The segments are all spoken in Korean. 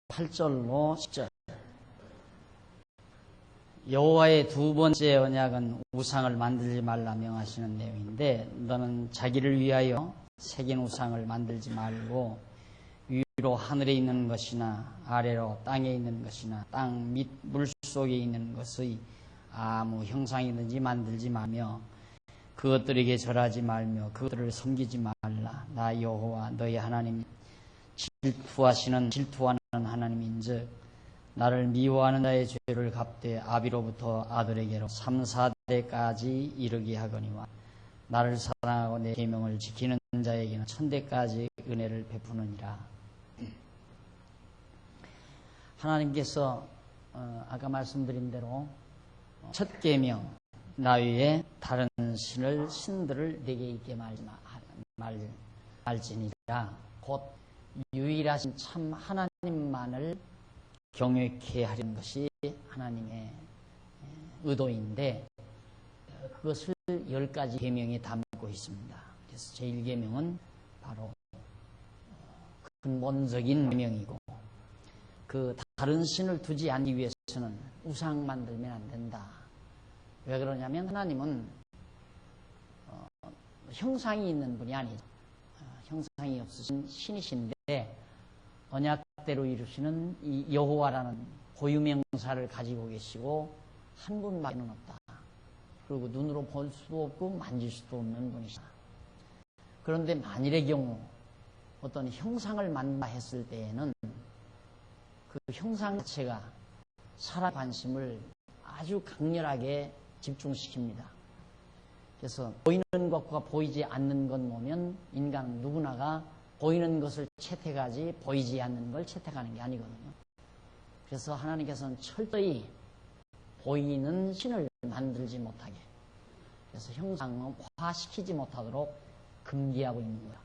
8절로 10절. 여호와의 두 번째 언약은 우상을 만들지 말라 명하시는 내용인데, 너는 자기를 위하여 새긴 우상을 만들지 말고 위로 하늘에 있는 것이나 아래로 땅에 있는 것이나 땅 밑 물속에 있는 것의 아무 형상이든지 만들지 말며 그것들에게 절하지 말며 그것들을 섬기지 말라. 나 여호와 너희 하나님 질투하는 하나님인즉 나를 미워하는 자의 죄를 갚되 아비로부터 아들에게로 3, 4대까지 이르게 하거니와 나를 사랑하고 내 계명을 지키는 자에게는 1000대까지 은혜를 베푸느니라. 하나님께서 아까 말씀드린 대로 첫 계명, 나 외에 다른 신들을 내게 있게 말지니라. 곧 유일하신 참 하나님만을 경외케 하려는 것이 하나님의 의도인데, 그것을 10가지 계명에 담고 있습니다. 그래서 제1계명은 바로 근본적인 계명이고, 그 다른 신을 두지 않기 위해서는 우상 만들면 안 된다. 왜 그러냐면 하나님은 형상이 있는 분이 아니죠. 형상이 없으신 신이신데 언약대로 이루시는 이 여호와라는 고유명사를 가지고 계시고 한 분밖에는 없다. 그리고 눈으로 볼 수도 없고 만질 수도 없는 분이시다. 그런데 만일의 경우 어떤 형상을 만든다 했을 때에는 그 형상 자체가 사람 관심을 아주 강렬하게 집중시킵니다. 그래서 보이는 것과 보이지 않는 것 보면 인간 누구나가 보이는 것을 채택하지 보이지 않는 걸 채택하는 게 아니거든요. 그래서 하나님께서는 철저히 보이는 신을 만들지 못하게, 그래서 형상화시키지 못하도록 금기하고 있는 거야.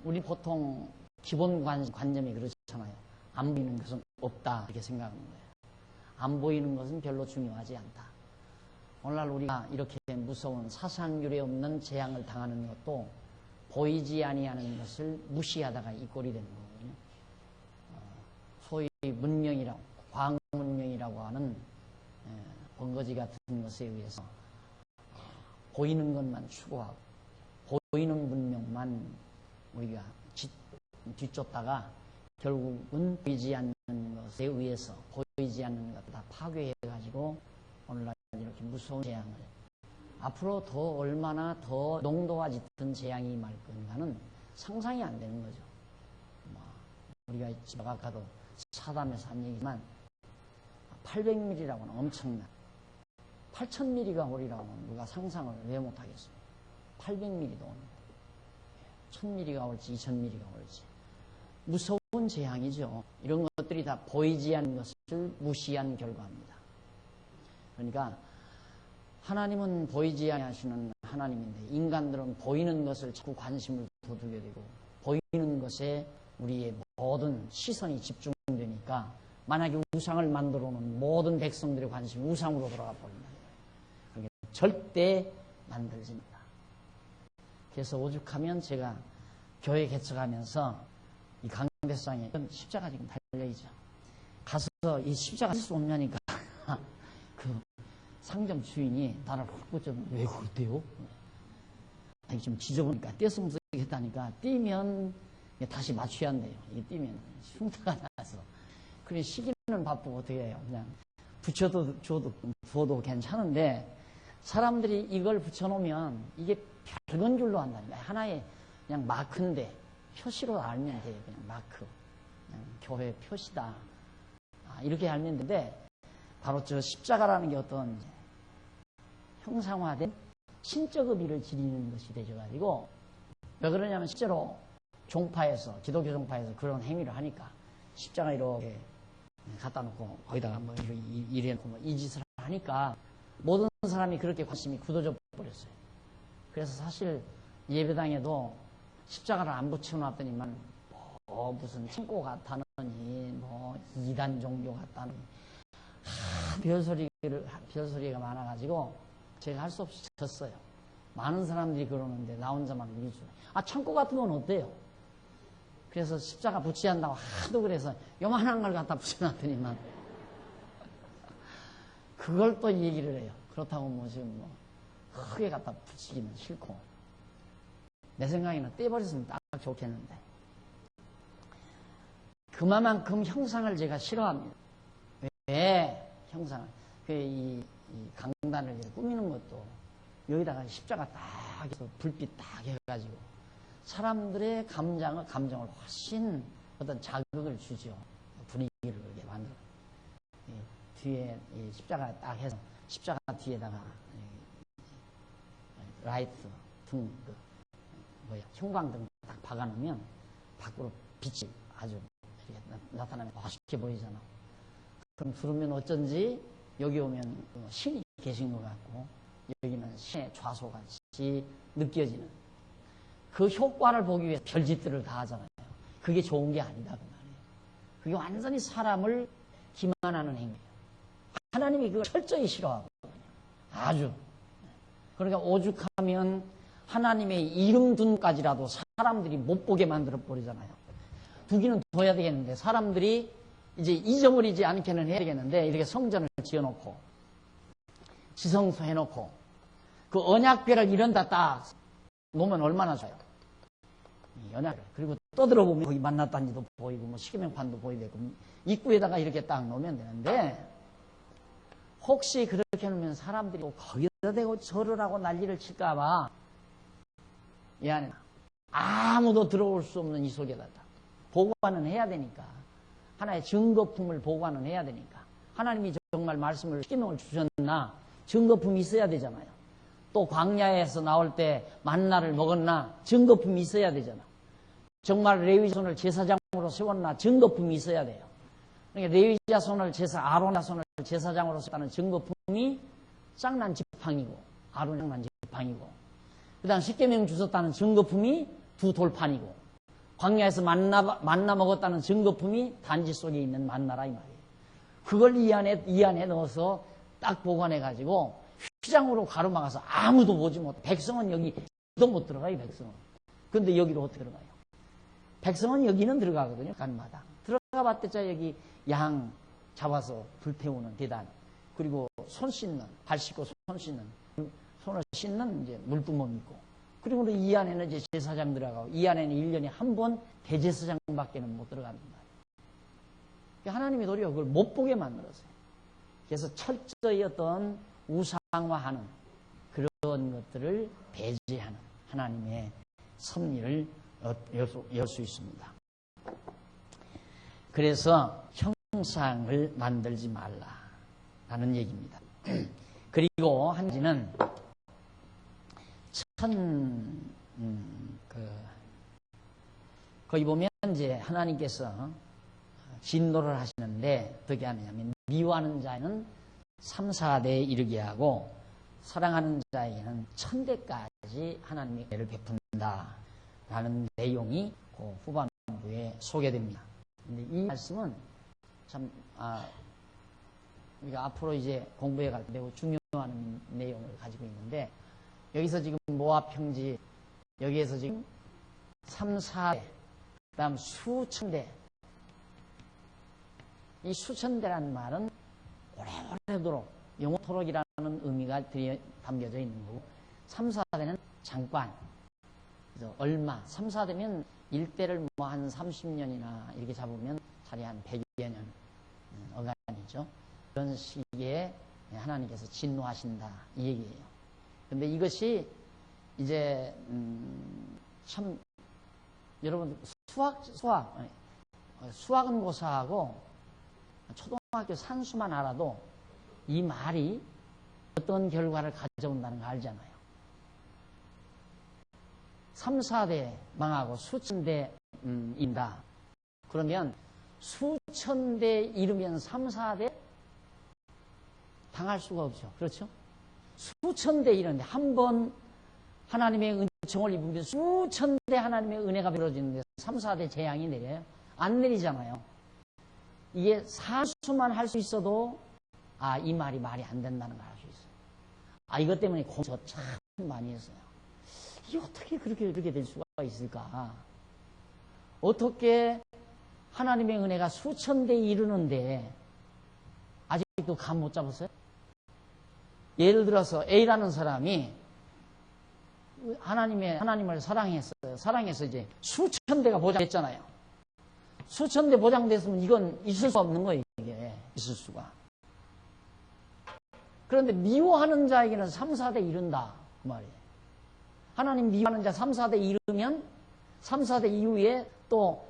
우리 보통 기본 관념이 그렇잖아요. 안 보이는 것은 없다 이렇게 생각하는 거예요. 안 보이는 것은 별로 중요하지 않다. 오늘날 우리가 이렇게 무서운 사상률에 없는 재앙을 당하는 것도 보이지 아니하는 것을 무시하다가 이 꼴이 되는 거거든요. 소위 문명이라고, 과학문명이라고 하는 번거지 같은 것에 의해서 보이는 것만 추구하고 보이는 문명만 우리가 뒤쫓다가 결국은 보이지 않는 것에 의해서 보이지 않는 것을 다 파괴해가지고 오늘날 이렇게 무서운 재앙을, 앞으로 더 얼마나 더 농도가 짙은 재앙이 임할 건가는 상상이 안 되는 거죠. 우리가 아까도 사담에서 한 얘기지만 800mm라고는 엄청난, 8000mm가 오리라고는 누가 상상을 왜 못하겠어요. 800mm도 오는데 1000mm가 올지 2000mm가 올지 무서운 재앙이죠. 이런 것들이 다 보이지 않는 것을 무시한 결과입니다. 그러니까 하나님은 보이지 아니하시는 하나님인데 인간들은 보이는 것을 자꾸 관심을 돋우게 되고 보이는 것에 우리의 모든 시선이 집중되니까 만약에 우상을 만들어 놓은 모든 백성들의 관심이 우상으로 돌아가 버린다. 그러니까 절대 만들지 마라. 그래서 오죽하면 제가 교회 개척하면서 이 강대상에 십자가 지금 달려있죠. 가서 이 십자가 쓸 수 없냐니까 그 상점 주인이 나를 훑고좀 왜 그러대요? 아니 좀 지저분하니까 떼으면 쓰겠다니까 띄면 다시 맞춰야 한대요. 이게 띄면 흉터가 나서. 그래 시기는 바쁘고 어떻게 해요? 그냥 붙여도 두어도 괜찮은데 사람들이 이걸 붙여놓으면 이게 별건 줄로 한다니까. 하나의 그냥 마크인데 표시로 알면 돼요. 그냥 마크. 그냥 교회 표시다. 이렇게 알면 되는데 바로 저 십자가라는 게 어떤 형상화된 신적 의미를 지니는 것이 되셔가지고, 왜 그러냐면 실제로 종파에서, 기독교 종파에서 그런 행위를 하니까 십자가 이렇게 갖다 놓고 거기다가 뭐 이래놓고 뭐 이 짓을 하니까 모든 사람이 그렇게 관심이 굳어져 버렸어요. 그래서 사실 예배당에도 십자가를 안 붙여놨더니만 뭐 무슨 창고 같다느니 뭐 이단 종교 같다느니 별소리가 많아가지고 제가 할 수 없이 졌어요. 많은 사람들이 그러는데 나 혼자만 우리 줄. 창고 같은 건 어때요? 그래서 십자가 붙여야 한다고 하도 그래서 요만한 걸 갖다 붙여놨더니만 그걸 또 얘기를 해요. 그렇다고 뭐 지금 뭐 크게 갖다 붙이기는 싫고 내 생각에는 떼버렸으면 딱 좋겠는데 그만큼 형상을 제가 싫어합니다. 왜 형상을 이 강단을 꾸미는 것도 여기다가 십자가 딱 해서 불빛 딱 해가지고 사람들의 감정을 훨씬 어떤 자극을 주죠. 분위기를 그렇게 만들어. 뒤에 이 십자가 딱 해서 십자가 뒤에다가 라이트 등 형광등 딱 박아놓으면 밖으로 빛이 아주 이렇게 나타나면 멋있게 보이잖아. 그럼 들으면 어쩐지 여기 오면 신이 계신 것 같고 여기는 신의 좌소같이 느껴지는 그 효과를 보기 위해 별짓들을 다 하잖아요. 그게 좋은 게 아니다 그 말이에요. 그게 완전히 사람을 기만하는 행위예요. 하나님이 그걸 철저히 싫어하거든요. 아주. 그러니까 오죽하면 하나님의 이름 둔까지라도 사람들이 못 보게 만들어 버리잖아요. 두기는 둬야 되겠는데 사람들이 이제 잊어버리지 않게는 해야 되겠는데 이렇게 성전을 지어놓고 지성소 해놓고 그 언약궤를 이런다 딱 놓으면 얼마나 좋아요. 언약궤. 그리고 떠들어보면 거기 만났다는지도 보이고 뭐 시계명판도 보이고 입구에다가 이렇게 딱 놓으면 되는데 혹시 그렇게 놓으면 사람들이 거기다 대고 절을 하고 난리를 칠까봐 이 안에 아무도 들어올 수 없는 이 속에다 보관은 해야 되니까 하나의 증거품을 보관은 해야 되니까 하나님이 정말 말씀을 십계명을 주셨나 증거품이 있어야 되잖아요. 또 광야에서 나올 때 만나를 먹었나 증거품이 있어야 되잖아. 정말 레위자손을 제사장으로 세웠나 증거품이 있어야 돼요. 그러니까 레위자손을 아론 자손을 제사장으로 세웠다는 증거품이 쌍난 지팡이고 아론 쌍난 지팡이고 그 다음 십계명 주셨다는 증거품이 두 돌판이고 광야에서 만나 먹었다는 증거품이 단지 속에 있는 만나라 이 말이에요. 그걸 이 안에 넣어서 딱 보관해가지고 휘장으로 가로막아서 아무도 보지 못해. 백성은 여기도 못 들어가요, 백성은. 그런데 여기로 어떻게 들어가요? 백성은 여기는 들어가거든요, 간마당. 들어가 봤대자 여기 양 잡아서 불태우는 대단. 그리고 손 씻는, 발 씻고 손 씻는, 손을 씻는 이제 물두멍 있고. 그리고 이 안에는 이제 제사장 들어가고, 이 안에는 1년에 한 번 대제사장밖에 못 들어가는 거예요. 하나님의 도리가 그걸 못 보게 만들었어요. 그래서 철저히 어떤 우상화하는 그런 것들을 배제하는 하나님의 섭리를 열 수 있습니다. 그래서 형상을 만들지 말라라는 얘기입니다. 그리고 한 가지는 거기 보면 이제 하나님께서 진노를 하시는데 어떻게 하느냐면 미워하는 자에는 3, 4대에 이르게 하고 사랑하는 자에게는 1000대까지 하나님의 은혜를 베푼다라는 내용이 그 후반부에 소개됩니다. 근데 이 말씀은 참 우리가 앞으로 이제 공부해 갈 때 매우 중요한 내용을 가지고 있는데 여기서 지금 모압 평지 여기에서 지금 3, 4대 그 다음 수천대 이 수천대라는 말은 오래오래도록 영원토록이라는 의미가 담겨져 있는 거고 3, 4대는 잠깐 그래서 얼마 3, 4대면 일대를 뭐 한 30년이나 이렇게 잡으면 차례 한 100여 년 어간이죠. 그런 시기에 하나님께서 진노하신다 이 얘기예요. 근데 이것이 이제 참 여러분 수학은 고사하고 초등학교 산수만 알아도 이 말이 어떤 결과를 가져온다는 거 알잖아요. 3, 4대 망하고 수천대 인다. 그러면 수천대 이르면 3, 4대 당할 수가 없죠. 그렇죠? 수천대 이르는데 한 번 하나님의 은총을 입으면 수천대 하나님의 은혜가 베풀어지는데 3, 4대 재앙이 내려요? 안 내리잖아요. 이게 사수만 할 수 있어도 이 말이 안 된다는 걸 알 수 있어요. 이것 때문에 공부 참 많이 했어요. 이게 어떻게 그렇게 될 수가 있을까? 어떻게 하나님의 은혜가 수천 대에 이르는데 아직도 감 못 잡았어요? 예를 들어서 A라는 사람이 하나님을 사랑했어요. 사랑해서 이제 수천 대가 보장됐잖아요. 수천 대 보장됐으면 이건 있을 수 없는 거예요. 이게 있을 수가. 그런데 미워하는 자에게는 3, 4대 이른다 그 말이에요. 하나님 미워하는 자 3, 4대 이르면 3, 4대 이후에 또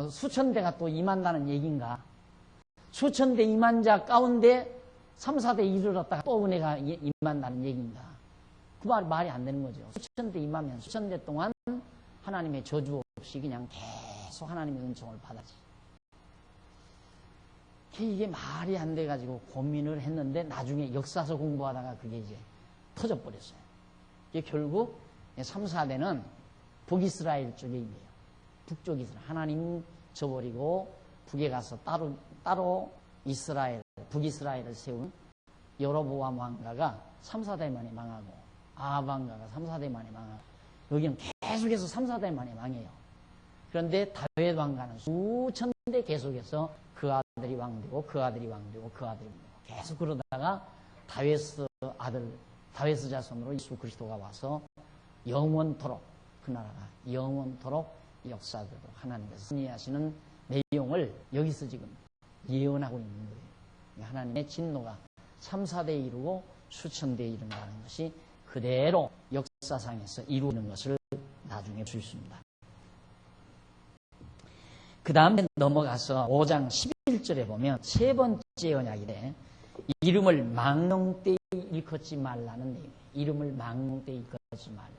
수천 대가 또 임한다는 얘기인가? 수천 대 임한 자 가운데 3, 4대 이르렀다가 또 은혜가 임한다는 얘기인가? 그 말이 안 되는 거죠. 수천 대 임하면 수천 대 동안 하나님의 저주 없이 그냥 계속 하나님의 은총을 받았지. 이게 말이 안 돼가지고 고민을 했는데 나중에 역사서 공부하다가 그게 이제 터져버렸어요. 이게 결국 3, 4대는 북이스라엘 쪽에 있네요. 북쪽 이스라엘. 하나님 저버리고 북에 가서 따로 북이스라엘을 세운 여로보암 왕가가 3, 4대 만에 망하고 아합 왕가가 3, 4대 만에 망하고 여기는 계속해서 3, 4대 만에 망해요. 그런데 다윗 왕가는 수천 대 계속해서 그 아들이 왕되고 그 아들이 왕되고 그 아들이 왕되고 계속 그러다가 다윗의 아들 다윗의 자손으로 예수 그리스도가 와서 영원토록 그 나라가 영원토록 역사되도록 하나님께서 승리하시는 내용을 여기서 지금 예언하고 있는 거예요. 하나님의 진노가 3, 4대에 이루고 수천 대에 이른다는 것이 그대로 역사상에서 이루는 것을 나중에 볼 수 있습니다. 그 다음에 넘어가서 5장 11절에 보면 세 번째 언약이래. 이름을 망령되이 일컫지 말라는 내용이에요. 이름을 망령되이 일컫지 말라.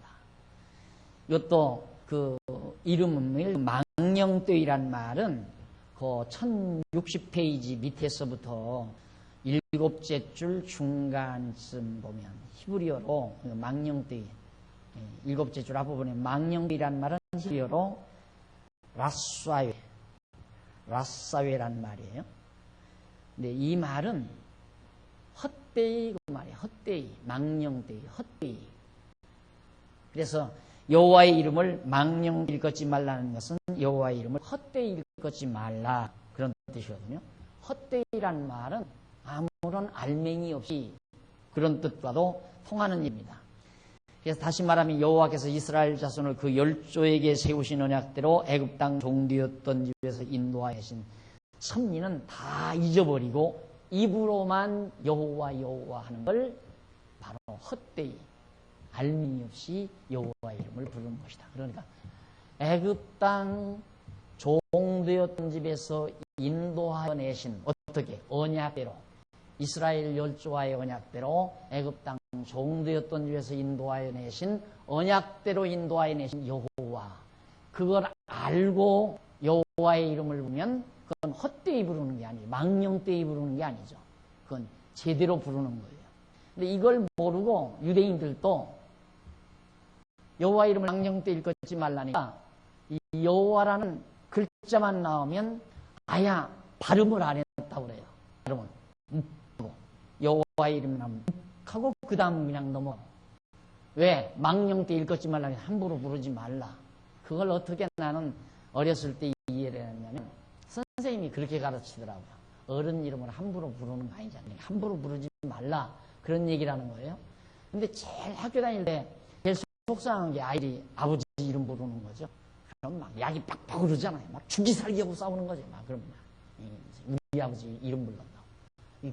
이것도 그 이름을 망령되이란 말은 그 1060페이지 밑에서부터 일곱째 줄 중간쯤 보면 히브리어로 망령되이 일곱째 줄 앞부분에 망령되이란 말은 히브리어로 라사웨란 말이에요. 근데 이 말은 헛되이 그 말이에요. 헛되이, 망령되이, 헛되이. 그래서 여호와의 이름을 망령 일컫지 말라는 것은 여호와의 이름을 헛되이 일컫지 말라 그런 뜻이거든요. 헛되이란 말은 아무런 알맹이 없이 그런 뜻과도 통하는 입니다. 그래서 다시 말하면 여호와께서 이스라엘 자손을 그 열조에게 세우신 언약대로 애굽 땅 종되었던 집에서 인도하여 계신 섭리는 다 잊어버리고 입으로만 여호와 여호와 하는 걸 바로 헛되이 알맹이 없이 여호와의 이름을 부르는 것이다. 그러니까 애굽 땅 종되었던 집에서 인도하여 내신 어떻게 언약대로 이스라엘 열조와의 언약대로 애굽 땅 종되었던 집에서 인도하여 내신 언약대로 인도하여 내신 여호와 그걸 알고 여호와의 이름을 부르면 그건 헛되이 부르는 게 아니죠. 망령되이 부르는 게 아니죠. 그건 제대로 부르는 거예요. 근데 이걸 모르고 유대인들도 여호와 이름을 망령되이 일컫지 말라니까 이 여호와라는 글자만 나오면 아야 발음을 안 했다고 그래요. 발음을 여호와의 이름을 하고 그 다음 그냥 넘어. 왜? 망령되이 일컫지 말라니 함부로 부르지 말라. 그걸 어떻게 나는 어렸을 때 이해를 했냐면 선생님이 그렇게 가르치더라고요. 어른 이름을 함부로 부르는 거 아니잖아요. 함부로 부르지 말라. 그런 얘기라는 거예요. 근데 제일 학교 다닐 때 제일 속상한 게 아이들이 아버지 이름 부르는 거죠. 그럼 막 약이 팍팍 흐르잖아요. 막 죽이 살기하고 싸우는 거죠. 막 그럼 막 우리 아버지 이름 불렀다고.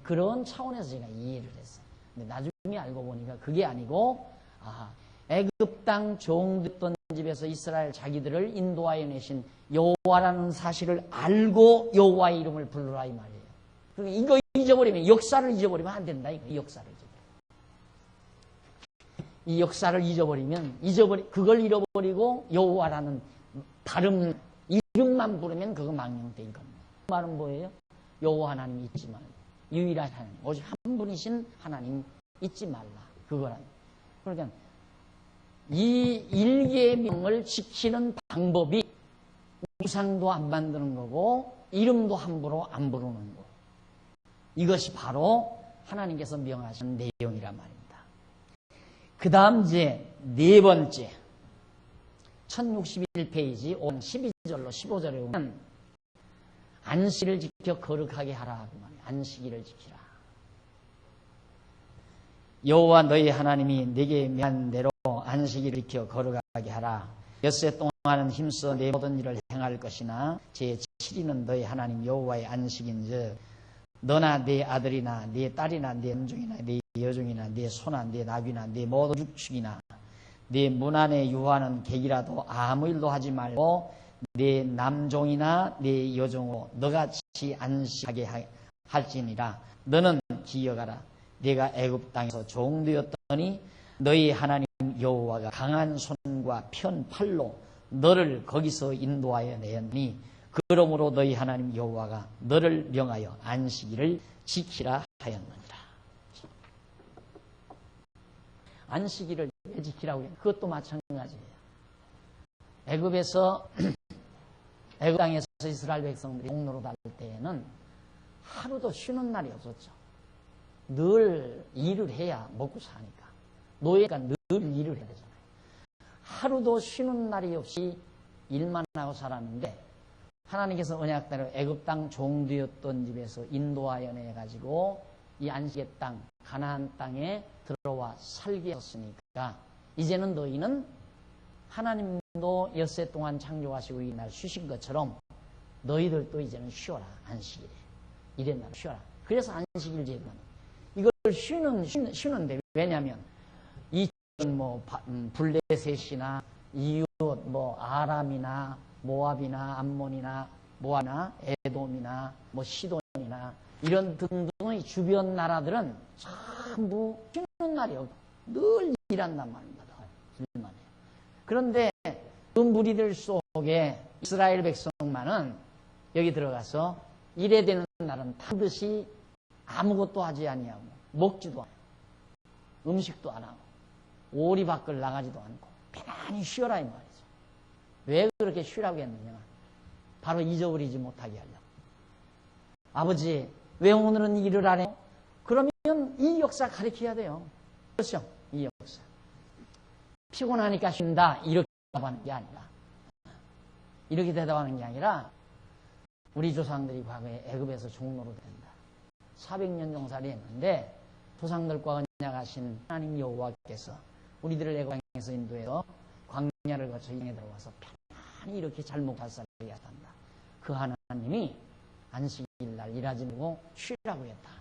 그런 차원에서 제가 이해를 했어요. 근데 나중에 알고 보니까 그게 아니고 애굽 땅 종됐던 집에서 이스라엘 자기들을 인도하여 내신 여호와라는 사실을 알고 여호와의 이름을 부르라 이 말이에요. 그러니까 이거 잊어버리면 역사를 잊어버리면 안 된다. 이 역사를 이 역사를 잊어버리면 그걸 잃어버리고 여호와라는 발음 이름만 부르면 그거 망령되인 겁니다. 그 말은 뭐예요? 여호와 하나님 잊지 말라. 유일한 하나님, 오직 한 분이신 하나님 잊지 말라. 그거란. 그러니까 이 일계명을 지키는 방법이 우상도 안 만드는 거고 이름도 함부로 안 부르는 거. 이것이 바로 하나님께서 명하신 내용이란 말입니다. 그 다음 이제 네 번째 1061페이지 5장 12절로 15절에 보면 안식일을 지켜 거룩하게 하라 그 말이에요. 안식일을 지키라. 여호와 너희 하나님이 내게 명한 대로 안식일을 지켜 거룩하게 하라. 엿새 동안은 힘써 내 모든 일을 행할 것이나 제7일은 너희 하나님 여호와의 안식인즉 너나 네 아들이나 네 딸이나 네 남종이나 네 여종이나 네 소나 네 나귀나 네 모든 육축이나 네 문 안에 유하는 객이라도 아무 일도 하지 말고 네 남종이나 네 여종으로 너같이 안식하게 할지니라. 너는 기억하라. 네가 애굽 땅에서 종되었더니 너희 하나님 여호와가 강한 손과 편 팔로 너를 거기서 인도하여 내었니 그러므로 너희 하나님 여호와가 너를 명하여 안식일을 지키라 하였느니라. 안식일을 왜 지키라고 해요? 그것도 마찬가지예요. 애굽에서 애굽 땅에서 이스라엘 백성들이 종로로 달 때에는 하루도 쉬는 날이 없었죠. 늘 일을 해야 먹고 사니까. 노예가 늘 일을 해야 되잖아요. 하루도 쉬는 날이 없이 일만 하고 살았는데 하나님께서 언약대로 애굽 땅 종되었던 집에서 인도하여 내가지고 이 안식의 땅 가나안 땅에 들어와 살게 했으니까 이제는 너희는 하나님도 엿새 동안 창조하시고 이날 쉬신 것처럼 너희들도 이제는 쉬어라. 안식일에 이랬나 쉬어라. 그래서 안식일 제도는 이걸 쉬는데 왜냐하면 이 블레셋이나 이웃 아람이나 모압이나 암몬이나 모아나 에돔이나 시돈이나 이런 등등의 주변 나라들은 전부 쉬는 날이 없고 늘 일한단 말입니다. 일만 해요. 그런데 그 무리들 속에 이스라엘 백성만은 여기 들어가서 일에 되는 날은 타듯이 아무것도 하지 아니하고 먹지도 않고 음식도 안 하고 오리 밖을 나가지도 않고 편안히 쉬어라 이 말이죠. 왜 그렇게 쉬라고 했느냐? 바로 잊어버리지 못하게 하려고. 아버지 왜 오늘은 일을 안 해요? 그러면 이 역사 가르쳐야 돼요. 그렇죠? 이 역사. 피곤하니까 쉰다 이렇게 대답하는 게 아니라 이렇게 대답하는 게 아니라 우리 조상들이 과거에 애굽에서 종로로 된다. 400년 종살이 했는데 조상들과 언약하신 하나님 여호와께서 우리들을 애굽 땅에서 인도해서 광야를 거쳐 이 땅에 들어와서 편안히 이렇게 잘 먹고 잘 살게 하신다. 그 하나님이 안식일날 일하지 말고 쉬라고 했다.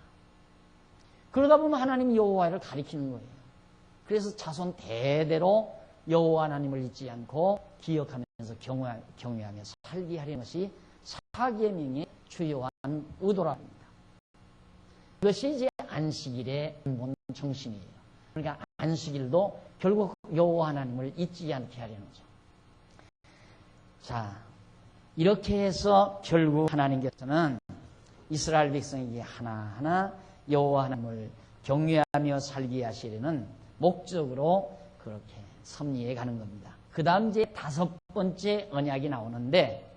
그러다 보면 하나님 여호와를 가리키는 거예요. 그래서 자손 대대로 여호와 하나님을 잊지 않고 기억하면서 경외하며 살게 하려는 것이 사계명의 주요한 의도랍니다. 그것이 이제 안식일의 근본 정신이에요. 그러니까 안식일도 결국 여호와 하나님을 잊지 않게 하려는 거죠. 자, 이렇게 해서 결국 하나님께서는 이스라엘 백성에게 하나하나 여호와 하나님을 경외하며 살게 하시려는 목적으로 그렇게 섭리해 가는 겁니다. 그 다음 이제 5번째 언약이 나오는데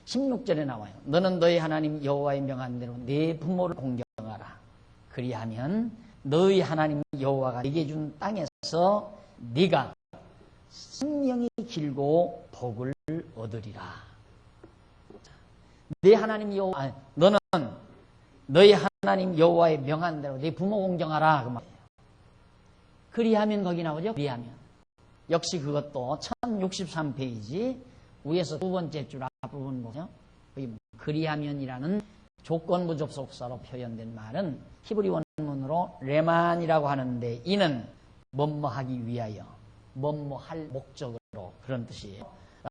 16절에 나와요. 너는 너희 하나님 여호와의 명한 대로 네 부모를 공경하라. 그리하면 너희 하나님 여호와가 네게 준 땅에서 네가 생명이 길고 복을 얻으리라. 네 하나님 여호와, 너는 너희 하나님 여호와의 명한 대로 네 부모 공경하라 그 말이에요. 그리하면 거기 나오죠. 그리하면 역시 그것도 1063페이지 위에서 두 번째 줄 앞부분 보죠. 여기 그리하면이라는 조건부 접속사로 표현된 말은 히브리 원문으로 레만이라고 하는데 이는 뭐뭐하기 위하여 뭐뭐할 목적으로 그런 뜻이에요.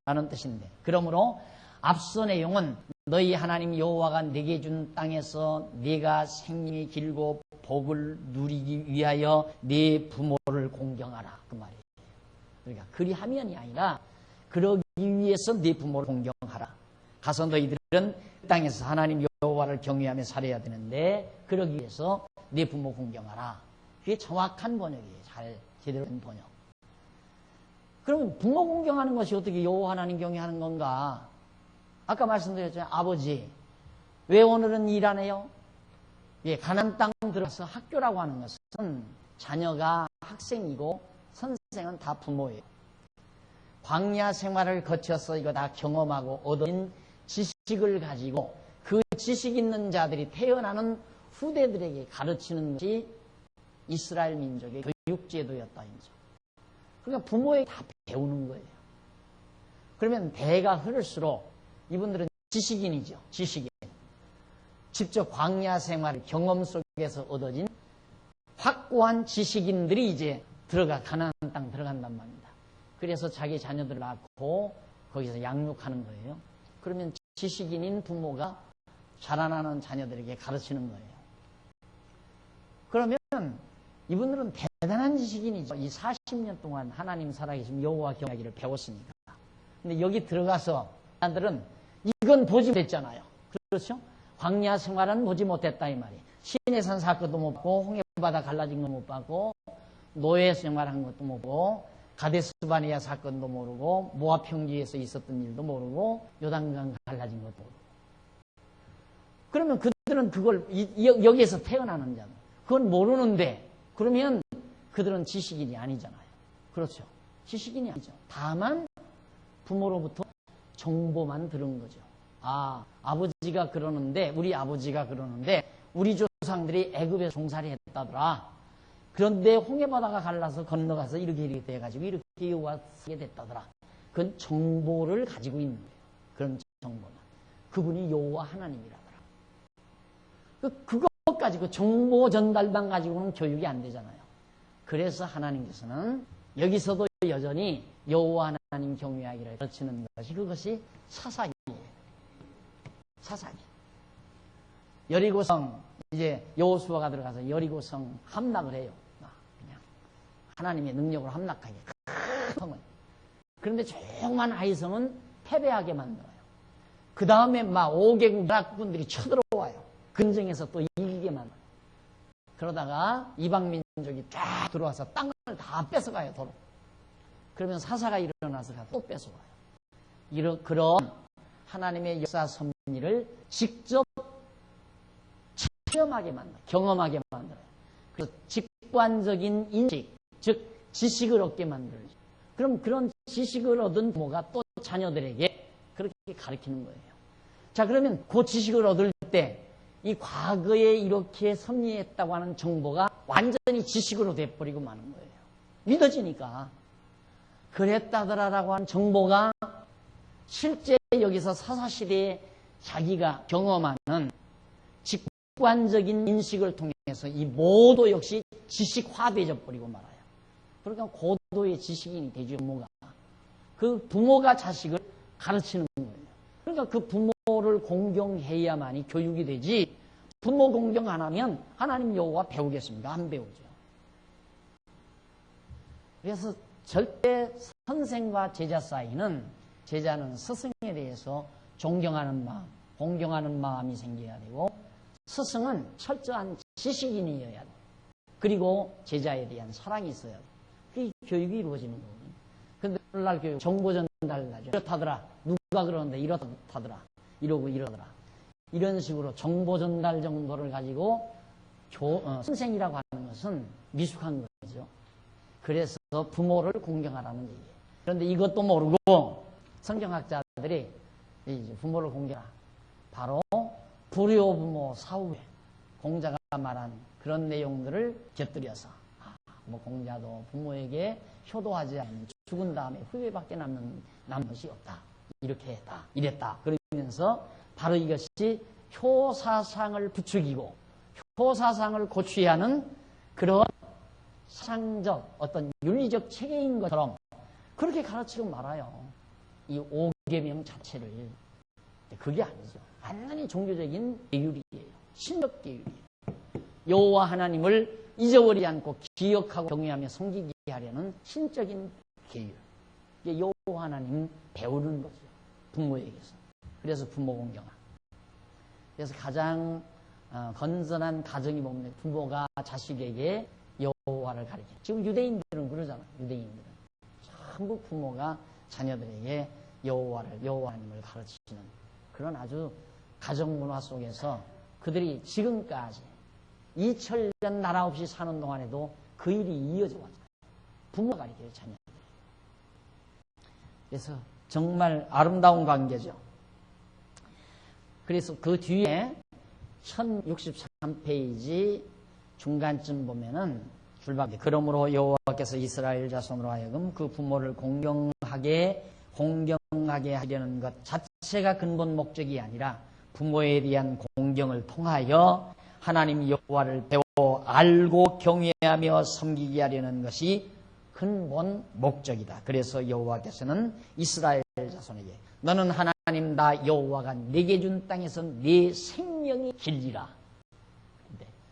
라는 뜻인데 그러므로 앞서 내용은 너희 하나님 여호와가 네게 준 땅에서 네가 생명이 길고 복을 누리기 위하여 네 부모를 공경하라 그 말이에요. 그러니까 그리하면이 아니라 그러기 위해서 네 부모를 공경하라. 가서 너희들은 그 땅에서 하나님 여호와를 경외하며 살아야 되는데 그러기 위해서 네 부모 공경하라. 그게 정확한 번역이에요. 잘 제대로 된 번역. 그럼 부모 공경하는 것이 어떻게 여호와 하나님 경외하는 건가? 아까 말씀드렸잖아요. 아버지 왜 오늘은 일 안 해요? 예, 가나안 땅 들어서 학교라고 하는 것은 자녀가 학생이고 선생은 다 부모예요. 광야 생활을 거쳐서 이거 다 경험하고 얻은 지식을 가지고 그 지식 있는 자들이 태어나는 후대들에게 가르치는 것이 이스라엘 민족의 교육제도였다. 그러니까 부모에게 다 배우는 거예요. 그러면 대가 흐를수록 이분들은 지식인이죠. 지식인. 직접 광야 생활 경험 속에서 얻어진 확고한 지식인들이 이제 가나안 땅 들어간단 말입니다. 그래서 자기 자녀들을 낳고 거기서 양육하는 거예요. 그러면 지식인인 부모가 자라나는 자녀들에게 가르치는 거예요. 그러면 이분들은 대단한 지식인이죠. 이 40년 동안 하나님 살아계신 여호와 경외하기를 배웠으니까. 근데 여기 들어가서 사람들은 이건 보지 못했잖아요. 그렇죠? 광야 생활은 보지 못했다 이 말이에요. 시내산 사건도 못 보고 홍해바다 갈라진 거 못 봤고 노예 생활한 것도 못 보고 가데스바네아 사건도 모르고 모압 평지에서 있었던 일도 모르고 요단강 갈라진 것도 모르고. 그러면 그들은 그걸 여기에서 태어나는 자는 그건 모르는데 그러면 그들은 지식인이 아니잖아요. 그렇죠? 지식인이 아니죠. 다만 부모로부터 정보만 들은 거죠. 아, 아버지가 그러는데 우리 아버지가 그러는데 우리 조상들이 애굽에 종살이 했다더라. 그런데 홍해바다가 갈라서 건너가서 이렇게 돼가지고 이렇게 왔게 됐다더라. 그건 정보를 가지고 있는 거예요. 그런 정보만. 그분이 여호와 하나님이라더라. 그것까지 그 정보 전달만 가지고는 교육이 안 되잖아요. 그래서 하나님께서는 여기서도 여전히 여호와 하나님 경외하기를 가르치는 것이 그것이 사사기예요. 사사기. 여리고성 이제 여호수아가 들어가서 여리고성 함락을 해요. 그냥 하나님의 능력으로 함락하게 큰 성을. 그런데 조그만 아이성은 패배하게 만들어요. 그 다음에 막 5개국 나라군들이 쳐들어와요. 근정에서 또 이기게 만들어요. 그러다가 이방 민족이 쫙 들어와서 땅을 다 뺏어가요. 도로. 그러면 사사가 일어나서 또 뺏어와요. 그런 하나님의 역사 섭리를 직접 체험하게 만들어요. 경험하게 만들어요. 그래서 직관적인 인식, 즉 지식을 얻게 만들어요. 그럼 그런 지식을 얻은 부모가 또 자녀들에게 그렇게 가르치는 거예요. 자, 그러면 그 지식을 얻을 때 이 과거에 이렇게 섭리했다고 하는 정보가 완전히 지식으로 돼버리고 마는 거예요. 믿어지니까. 그랬다더라라고 하는 정보가 실제 여기서 사사시대에 자기가 경험하는 직관적인 인식을 통해서 이 모두 역시 지식화되어 버리고 말아요. 그러니까 고도의 지식인이 되죠, 부모가. 그 부모가 자식을 가르치는 거예요. 그러니까 그 부모를 공경해야만이 교육이 되지, 부모 공경 안 하면 하나님 여호와 배우겠습니까? 안 배우죠. 그래서 절대 선생과 제자 사이는 제자는 스승에 대해서 존경하는 마음, 공경하는 마음이 생겨야 되고 스승은 철저한 지식인이어야 돼. 그리고 제자에 대한 사랑이 있어야 돼. 그게 교육이 이루어지는 거거든요. 그런데 오늘날 교육 정보 전달을 하죠. 이렇다더라. 누가 그러는데 이렇다더라. 이러고 이러더라. 이런 식으로 정보 전달 정도를 가지고 선생이라고 하는 것은 미숙한 거죠. 그래서 부모를 공경하라는 얘기예요. 그런데 이것도 모르고 성경학자들이 부모를 공경하라. 바로 불효부모 사후에 공자가 말한 그런 내용들을 곁들여서 뭐 공자도 부모에게 효도하지 않으면 죽은 다음에 후회밖에 남는 것이 없다. 이렇게 했다. 이랬다. 그러면서 바로 이것이 효사상을 부추기고 효사상을 고취하는 그런 사상적 어떤 윤리적 체계인 것처럼 그렇게 가르치고 말아요. 이 5계명 자체를. 그게 아니죠. 완전히 종교적인 계율이에요. 신적 계율이에요. 여호와 하나님을 잊어버리지 않고 기억하고 경외하며 섬기게 하려는 신적인 계율. 이게 여호와 하나님 배우는 거죠. 부모에게서. 그래서 부모 공경하. 그래서 가장 건전한 가정이 뭡니까? 부모가 자식에게 여호와를 가르쳐. 지금 유대인들은 그러잖아요. 유대인들은 전부 부모가 자녀들에게 여호와 하나님을 가르치는 그런 아주 가정 문화 속에서 그들이 지금까지 2000년 나라 없이 사는 동안에도 그 일이 이어져 왔어요. 부모가 가르쳐요, 자녀들. 그래서 정말 아름다운 관계죠. 그래서 그 뒤에 1063페이지 중간쯤 보면은 줄밖에 그러므로 여호와께서 이스라엘 자손으로 하여금 그 부모를 공경하게 하려는 것 자체가 근본 목적이 아니라 부모에 대한 공경을 통하여 하나님 여호와를 배워 알고 경외하며 섬기게 하려는 것이 근본 목적이다. 그래서 여호와께서는 이스라엘 자손에게 너는 하나님 나 여호와가 내게 준 땅에서 네 생명이 길리라.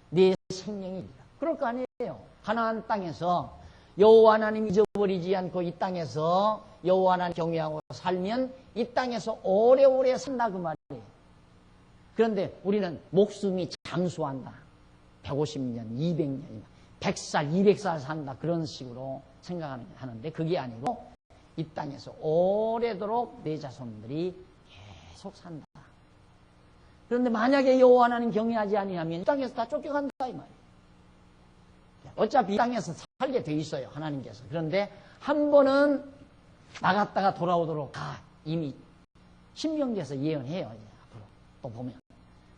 네 생명이 길리라. 그럴 거 아니에요. 가나안 땅에서 여호와 하나님 잊어버리지 않고 이 땅에서 여호와 하나님 경외하고 살면 이 땅에서 오래오래 산다 그 말이에요. 그런데 우리는 목숨이 장수한다. 150년, 200년, 100살, 200살 산다. 그런 식으로 생각하는데 그게 아니고 이 땅에서 오래도록 내 자손들이 계속 산다. 그런데 만약에 여호와 하나님 경외하지 아니하면 이 땅에서 다 쫓겨간다 이 말이에요. 어차피 이 땅에서 살게 돼 있어요. 하나님께서. 그런데 한 번은 나갔다가 돌아오도록 다 이미 신명기에서 예언해요. 이제 앞으로 또 보면.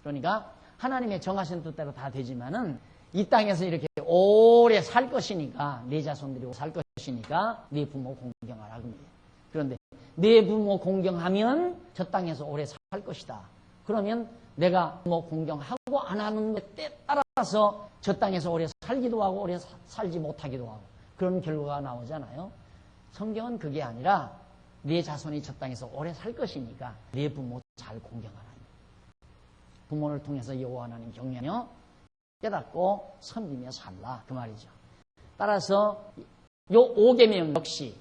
그러니까 하나님의 정하신 뜻대로 다 되지만은 이 땅에서 이렇게 오래 살 것이니까 네 자손들이 살 것이니까 네 부모 공경하라 그럽니다. 그런데 네 부모 공경하면 저 땅에서 오래 살 것이다. 그러면 내가 부모 공경하고 안 하는 것에 따라서 저 땅에서 오래 살기도 하고 오래 살지 못하기도 하고 그런 결과가 나오잖아요. 성경은 그게 아니라 네 자손이 저 땅에서 오래 살 것이니까 네 부모 잘 공경하라. 부모를 통해서 여호와 하나님 경외하며 깨닫고 섬기며 살라 그 말이죠. 따라서 요 5계명 역시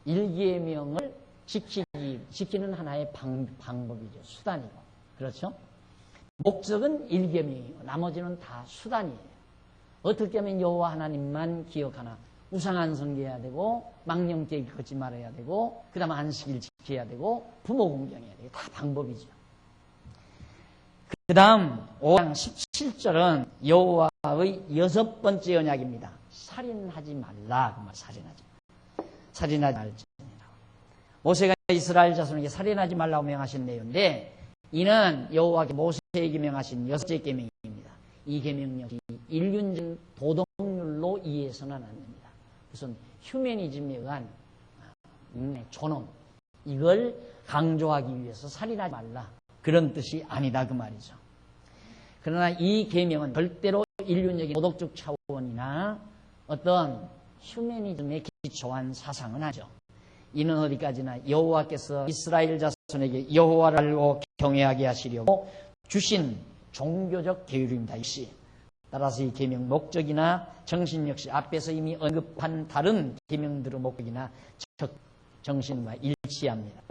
1계명을 지키는 하나의 방법이죠. 수단이고. 그렇죠? 목적은 1계명이고 나머지는 다 수단이에요. 어떻게 하면 여호와 하나님만 기억하나 우상안 섬겨야 되고 망령되게 걷지 말아야 되고 그 다음 안식일 지켜야 되고 부모 공경해야 되고 다 방법이죠. 그 다음 5장 17절은 여호와의 6번째 언약입니다. 살인하지 말라. 그 말 살인하지 말지니라. 모세가 이스라엘 자손에게 살인하지 말라고 명하신 내용인데 이는 여호와께 모세에게 명하신 6째 계명입니다. 이 계명 역시 인륜적 도덕률로 이해해서는 안 됩니다. 무슨 휴머니즘에 의한 존엄 이걸 강조하기 위해서 살인하지 말라. 그런 뜻이 아니다 그 말이죠. 그러나 이 계명은 절대로 인륜적인 도덕적 차원이나 어떤 휴머니즘에 기초한 사상은 아니죠. 이는 어디까지나 여호와께서 이스라엘 자손에게 여호와를 알고 경외하게 하시려고 주신 종교적 계율입니다. 이시. 따라서 이 계명 목적이나 정신 역시 앞에서 이미 언급한 다른 계명들의 목적이나 정신과 일치합니다.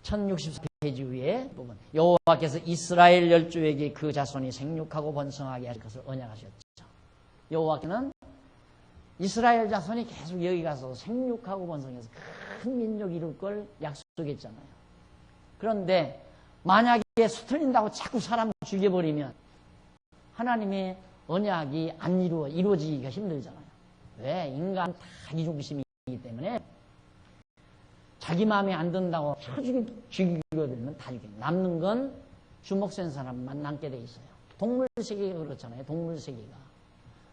1064페이지 위에 보면 여호와께서 이스라엘 열조에게 그 자손이 생육하고 번성하게 하실 것을 언약하셨죠. 여호와께는 이스라엘 자손이 계속 여기 가서 생육하고 번성해서 큰 민족 이룰 걸 약속했잖아요. 그런데 만약에 수틀린다고 자꾸 사람 죽여버리면 하나님의 언약이 안 이루어지기가 힘들잖아요. 왜? 인간 다 이중심이기 때문에 자기 마음에 안 든다고 죽이거든요. 다 죽이고 남는 건 주먹 센 사람만 남게 돼 있어요. 동물 세계가 그렇잖아요. 동물 세계가.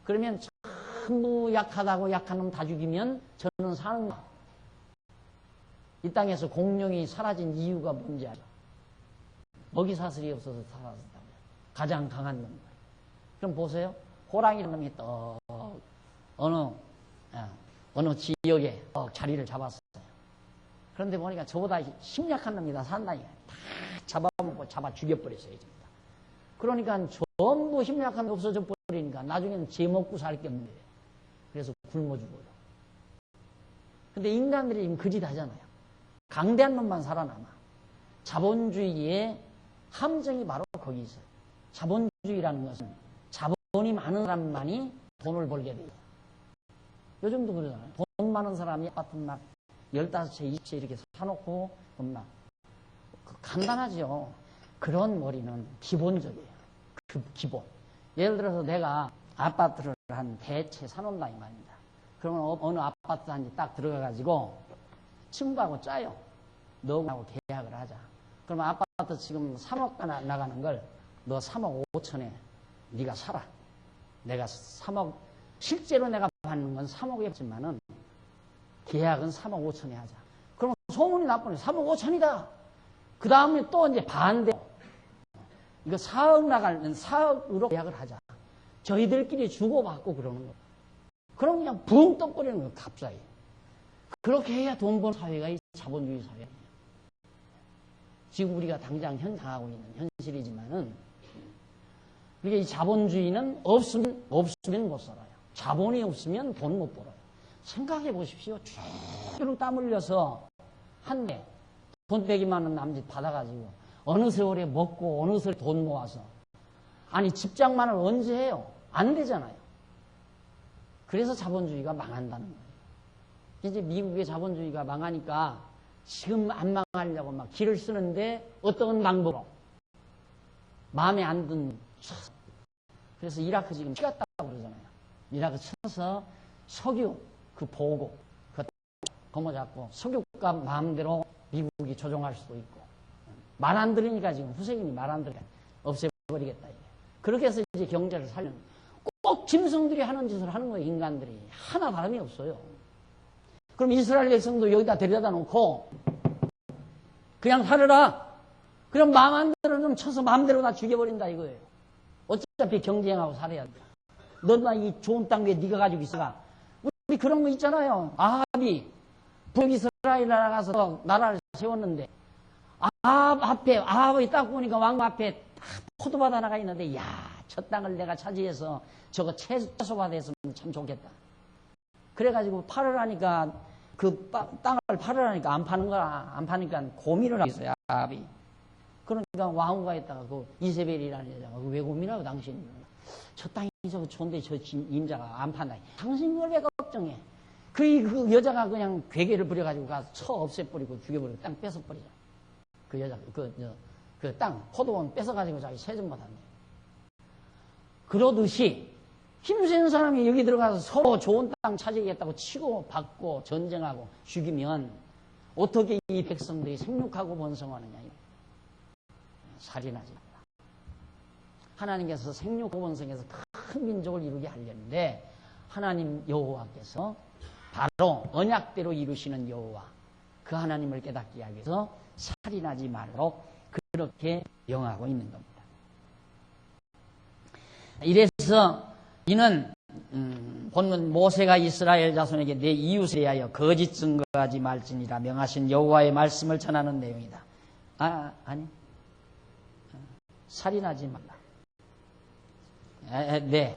그러면 전부 약하다고 약한 놈 다 죽이면 저는 사는 거야. 이 땅에서 공룡이 사라진 이유가 뭔지 알아? 먹이 사슬이 없어서 사라졌다고요. 가장 강한 놈. 그럼 보세요. 호랑이라는 놈이 또 어느 지역에 자리를 잡았어요. 그런데 보니까 저보다 심약한 놈이 다 산다니까요. 다 잡아먹고 잡아 죽여버렸어요. 그러니까 전부 힘약한 놈 없어져 버리니까 나중에는 제 먹고 살 게 없는 거예요. 그래서 굶어 죽어요. 근데 인간들이 지금 그짓하잖아요. 강대한 놈만 살아남아. 자본주의의 함정이 바로 거기 있어요. 자본주의라는 것은 자본이 많은 사람만이 돈을 벌게 돼요. 요즘도 그러잖아요. 돈 많은 사람이 아파트 막 15채, 20채 이렇게 사놓고 막 간단하죠. 그런 머리는 기본적이에요. 그 기본. 예를 들어서 내가 아파트를 한 100채 사놓는다 이 말입니다. 그러면 어느 아파트 한지 딱 들어가가지고 친구하고 짜요. 너하고 계약을 하자. 그러면 아파트 지금 3억 나가는 걸 너 3억 5천에 네가 사라. 내가 3억, 실제로 내가 받는 건 3억이었지만은 계약은 3억 5천에 하자. 그러면 소문이 나쁘네. 3억 5천이다. 그 다음에 또 이제 반대. 이거 4억 나가는 4억으로 계약을 하자. 저희들끼리 주고받고 그러는 거예요. 그럼 그냥 붕 떠버리는 거예요. 갑자기. 그렇게 해야 돈 버는 사회가 이 자본주의 사회예요. 지금 우리가 당장 당하고 있는 현실이지만은, 그러니까 이 자본주의는 없으면 못 살아요. 자본이 없으면 돈 못 벌어요. 생각해 보십시오. 쭉 땀 흘려서 한 대 돈 100만 원 남짓 받아가지고 어느 세월에 먹고 어느 세월에 돈 모아서, 아니 집장만을 언제 해요? 안 되잖아요. 그래서 자본주의가 망한다는 거예요. 이제 미국의 자본주의가 망하니까 지금 안 망하려고 막 길을 쓰는데 어떤 방법으로 마음에 안 든. 그래서 이라크 지금 치갔다고 그러잖아요. 이라크 쳐서 석유 그 보고 그거 거머잡고 석유값 마음대로 미국이 조종할 수도 있고, 말 안 들으니까 지금 후세인이 말 안 들으니까 없애버리겠다 이게. 그렇게 해서 이제 경제를 살려는, 꼭 짐승들이 하는 짓을 하는 거예요. 인간들이 하나 다름이 없어요. 그럼 이스라엘 백성도 여기다 데려다 놓고 그냥 살아라. 그럼 마음 안 들어 좀 쳐서 마음대로 다 죽여버린다 이거예요. 어차피 경쟁하고 살아야 돼. 너나 이 좋은 땅 위에 네가 가지고 있어가. 우리 그런 거 있잖아요. 아합이 북이스라엘 나가서 나라를 세웠는데, 아합이 딱 보니까 왕 앞에 포도밭 하나가 있는데, 야, 저 땅을 내가 차지해서 저거 채소밭 했으면 참 좋겠다. 그래가지고 팔으라니까, 그 땅을 팔으라니까 안 파는 거야. 안 파니까 고민을 하고 있어요, 아합이. 그러니까 왕후가 있다가 그 이세벨이라는 여자가 왜 고민하고 당신이 저 땅이 저거 좋은데 저 임자가 안 판다. 당신 그걸 왜 걱정해? 그 여자가 그냥 괴계를 부려가지고 가서 쳐 없애버리고 죽여버리고 땅 뺏어버리자. 그 여자, 그 땅, 포도원 뺏어가지고 자기 세금 받았네. 그러듯이 힘센 사람이 여기 들어가서 서로 좋은 땅 차지하겠다고 치고 받고 전쟁하고 죽이면 어떻게 이 백성들이 생육하고 번성하느냐. 살인하지 말라. 하나님께서 생육하고 번성해서 큰 민족을 이루게 하려는데, 하나님 여호와께서 바로 언약대로 이루시는 여호와, 그 하나님을 깨닫게 하기 위해서 살인하지 말도록 그렇게 명하고 있는 겁니다. 이래서 이는 본문 모세가 이스라엘 자손에게 내 이웃에 대하여 거짓 증거하지 말지니라 명하신 여호와의 말씀을 전하는 내용이다. 아니 살인하지 말라. 네.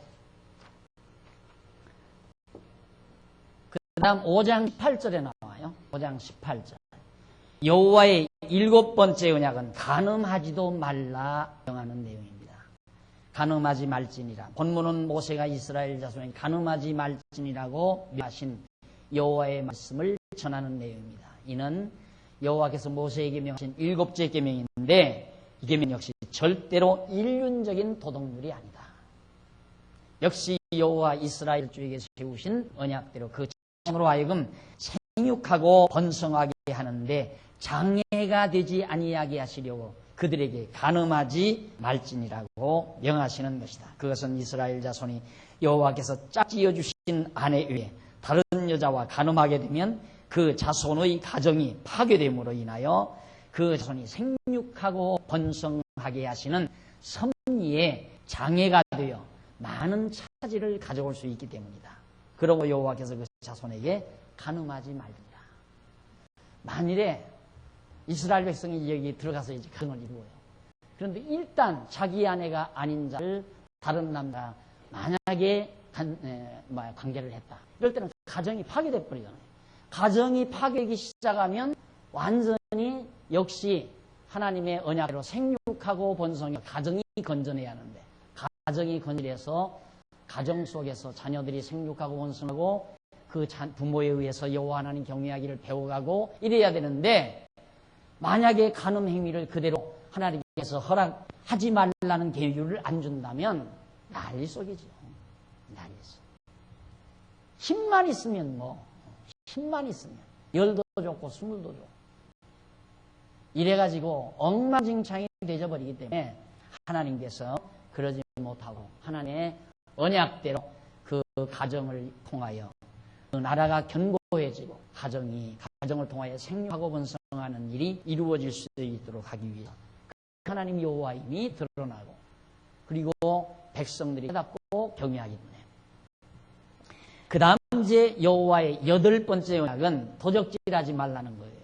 그 다음 5장 18절에 나와요. 5장 18절. 여호와의 7번째 언약은 간음하지도 말라 명하는 내용입니다. 간음하지 말지니라. 본문은 모세가 이스라엘 자손에게 간음하지 말지니라고 명하신 여호와의 말씀을 전하는 내용입니다. 이는 여호와께서 모세에게 명하신 7째 계명인데, 이 계명 역시 절대로 일륜적인 도덕률이 아니다. 역시 여호와 이스라엘 주에게 세우신 언약대로 그 장으로 하여금 생육하고 번성하게 하는데 장애가 되지 아니하게 하시려고 그들에게 간음하지 말지니라고 명하시는 것이다. 그것은 이스라엘 자손이 여호와께서 짝지어 주신 아내 외에 다른 여자와 간음하게 되면 그 자손의 가정이 파괴됨으로 인하여 그 자손이 생육하고 번성하게 하시는 섭리에 장애가 되어 많은 차질을 가져올 수 있기 때문이다. 그러고 여호와께서 그 자손에게 간음하지 말리라. 만일에 이스라엘 백성이 여기 들어가서 이제 가정을 이루어요. 그런데 일단 자기 아내가 아닌 자를 다른 남자 만약에 관계를 했다. 이럴 때는 가정이 파괴돼 버리잖아요. 가정이 파괴되기 시작하면 완전히 역시 하나님의 언약으로 생육하고 번성해 가정이 건전해야 하는데, 가정이 건전해서 가정 속에서 자녀들이 생육하고 번성하고 그 부모에 의해서 여호와 하나님 경외하기를 배워가고 이래야 되는데, 만약에 간음 행위를 그대로 하나님께서 허락하지 말라는 계율을 안 준다면 난리 속이죠. 난리 속. 힘만 있으면 힘만 있으면 열도 좋고 스물도 좋고 이래가지고 엉망진창이 되어버리기 때문에 하나님께서 그러지 못하고 하나님의 언약대로 그 가정을 통하여 그 나라가 견고해지고 가정을 통하여 생육하고 번성하는 일이 이루어질 수 있도록 하기 위해서 하나님 여호와의 힘이 드러나고 그리고 백성들이 깨닫고 경외하기 때문에 그 다음 이제 여호와의 8번째 언약은 도적질하지 말라는 거예요.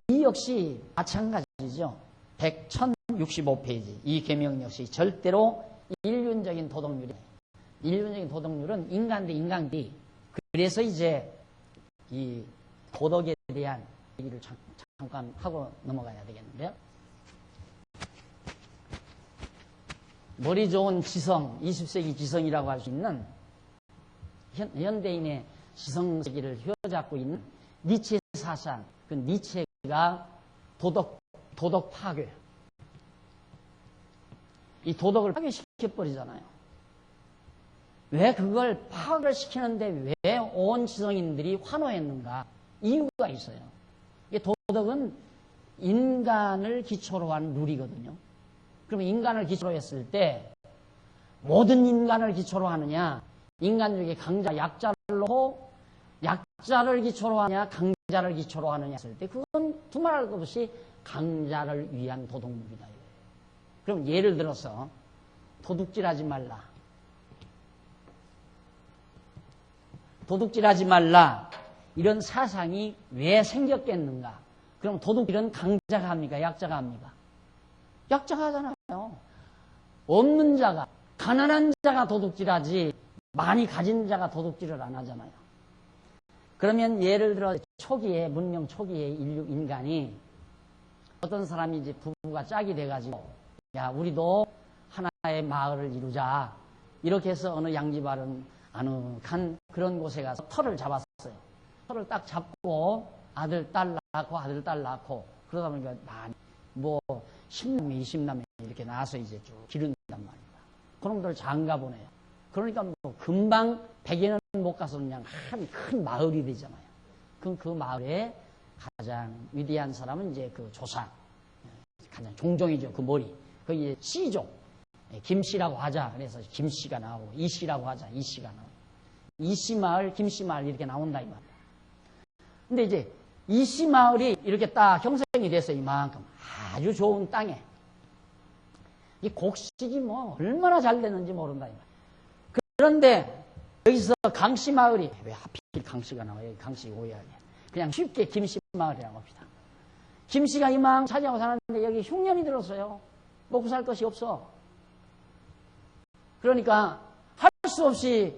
이 역시 마찬가지죠. 1065페이지 이 계명 역시 절대로 인륜적인 도덕률이에요. 인륜적인 도덕률은 인간 대 인간끼리. 그래서 이제 이 도덕에 대한 얘기를 잠깐 하고 넘어가야 되겠는데요. 머리 좋은 지성, 20세기 지성이라고 할 수 있는 현대인의 지성세계를 휘어잡고 있는 니체 사상, 그 니체가 도덕 파괴. 이 도덕을 파괴시켜버리잖아요. 왜 그걸 파괴를 시키는데 왜 온 지성인들이 환호했는가? 이유가 있어요. 이게 도덕은 인간을 기초로 한 룰이거든요. 그러면 인간을 기초로 했을 때 모든 인간을 기초로 하느냐, 인간 중에 강자, 약자를 놓고 약자를 기초로 하느냐, 강자를 기초로 하느냐 했을 때 그건 두말할 것 없이 강자를 위한 도덕률이다. 그럼 예를 들어서 도둑질하지 말라. 도둑질하지 말라. 이런 사상이 왜 생겼겠는가? 그럼 도둑질은 강자가 합니까? 약자가 합니까? 약자가 하잖아요. 없는 자가, 가난한 자가 도둑질하지 많이 가진 자가 도둑질을 안 하잖아요. 그러면 예를 들어 초기에, 문명 초기에 인간이 어떤 사람이 이제 부부가 짝이 돼가지고 야, 우리도 하나의 마을을 이루자. 이렇게 해서 어느 양지바른 아늑한 그런 곳에 가서 터를 잡았어요. 터를 딱 잡고 아들, 딸 낳고 그러다 보니까 많이 10남매, 20남매 이렇게 나와서 이제 쭉 기른단 말입니다. 그놈들 장가 보내요. 그러니까 금방 100여년 못 가서 그냥 한 큰 마을이 되잖아요. 그럼 그 마을에 가장 위대한 사람은 이제 그 조상, 가장 종종이죠. 그 머리. 거기 씨종, 김씨라고 하자. 그래서 김씨가 나오고 이씨라고 하자. 이씨가 나오고 이씨마을, 김씨마을 이렇게 나온다 이 말이야. 근데 이제 이씨마을이 이렇게 딱 형성이 돼서 이만큼 아주 좋은 땅에 이 곡식이 얼마나 잘 되는지 모른다 이 말이야. 그런데 여기서 강씨마을이 왜 하필 강씨가 나와요? 강씨 오해하게. 그냥 쉽게 김씨마을이라고 합시다. 김씨가 이만 차지하고 사는데 여기 흉년이 들었어요. 먹고 살 것이 없어. 그러니까 할 수 없이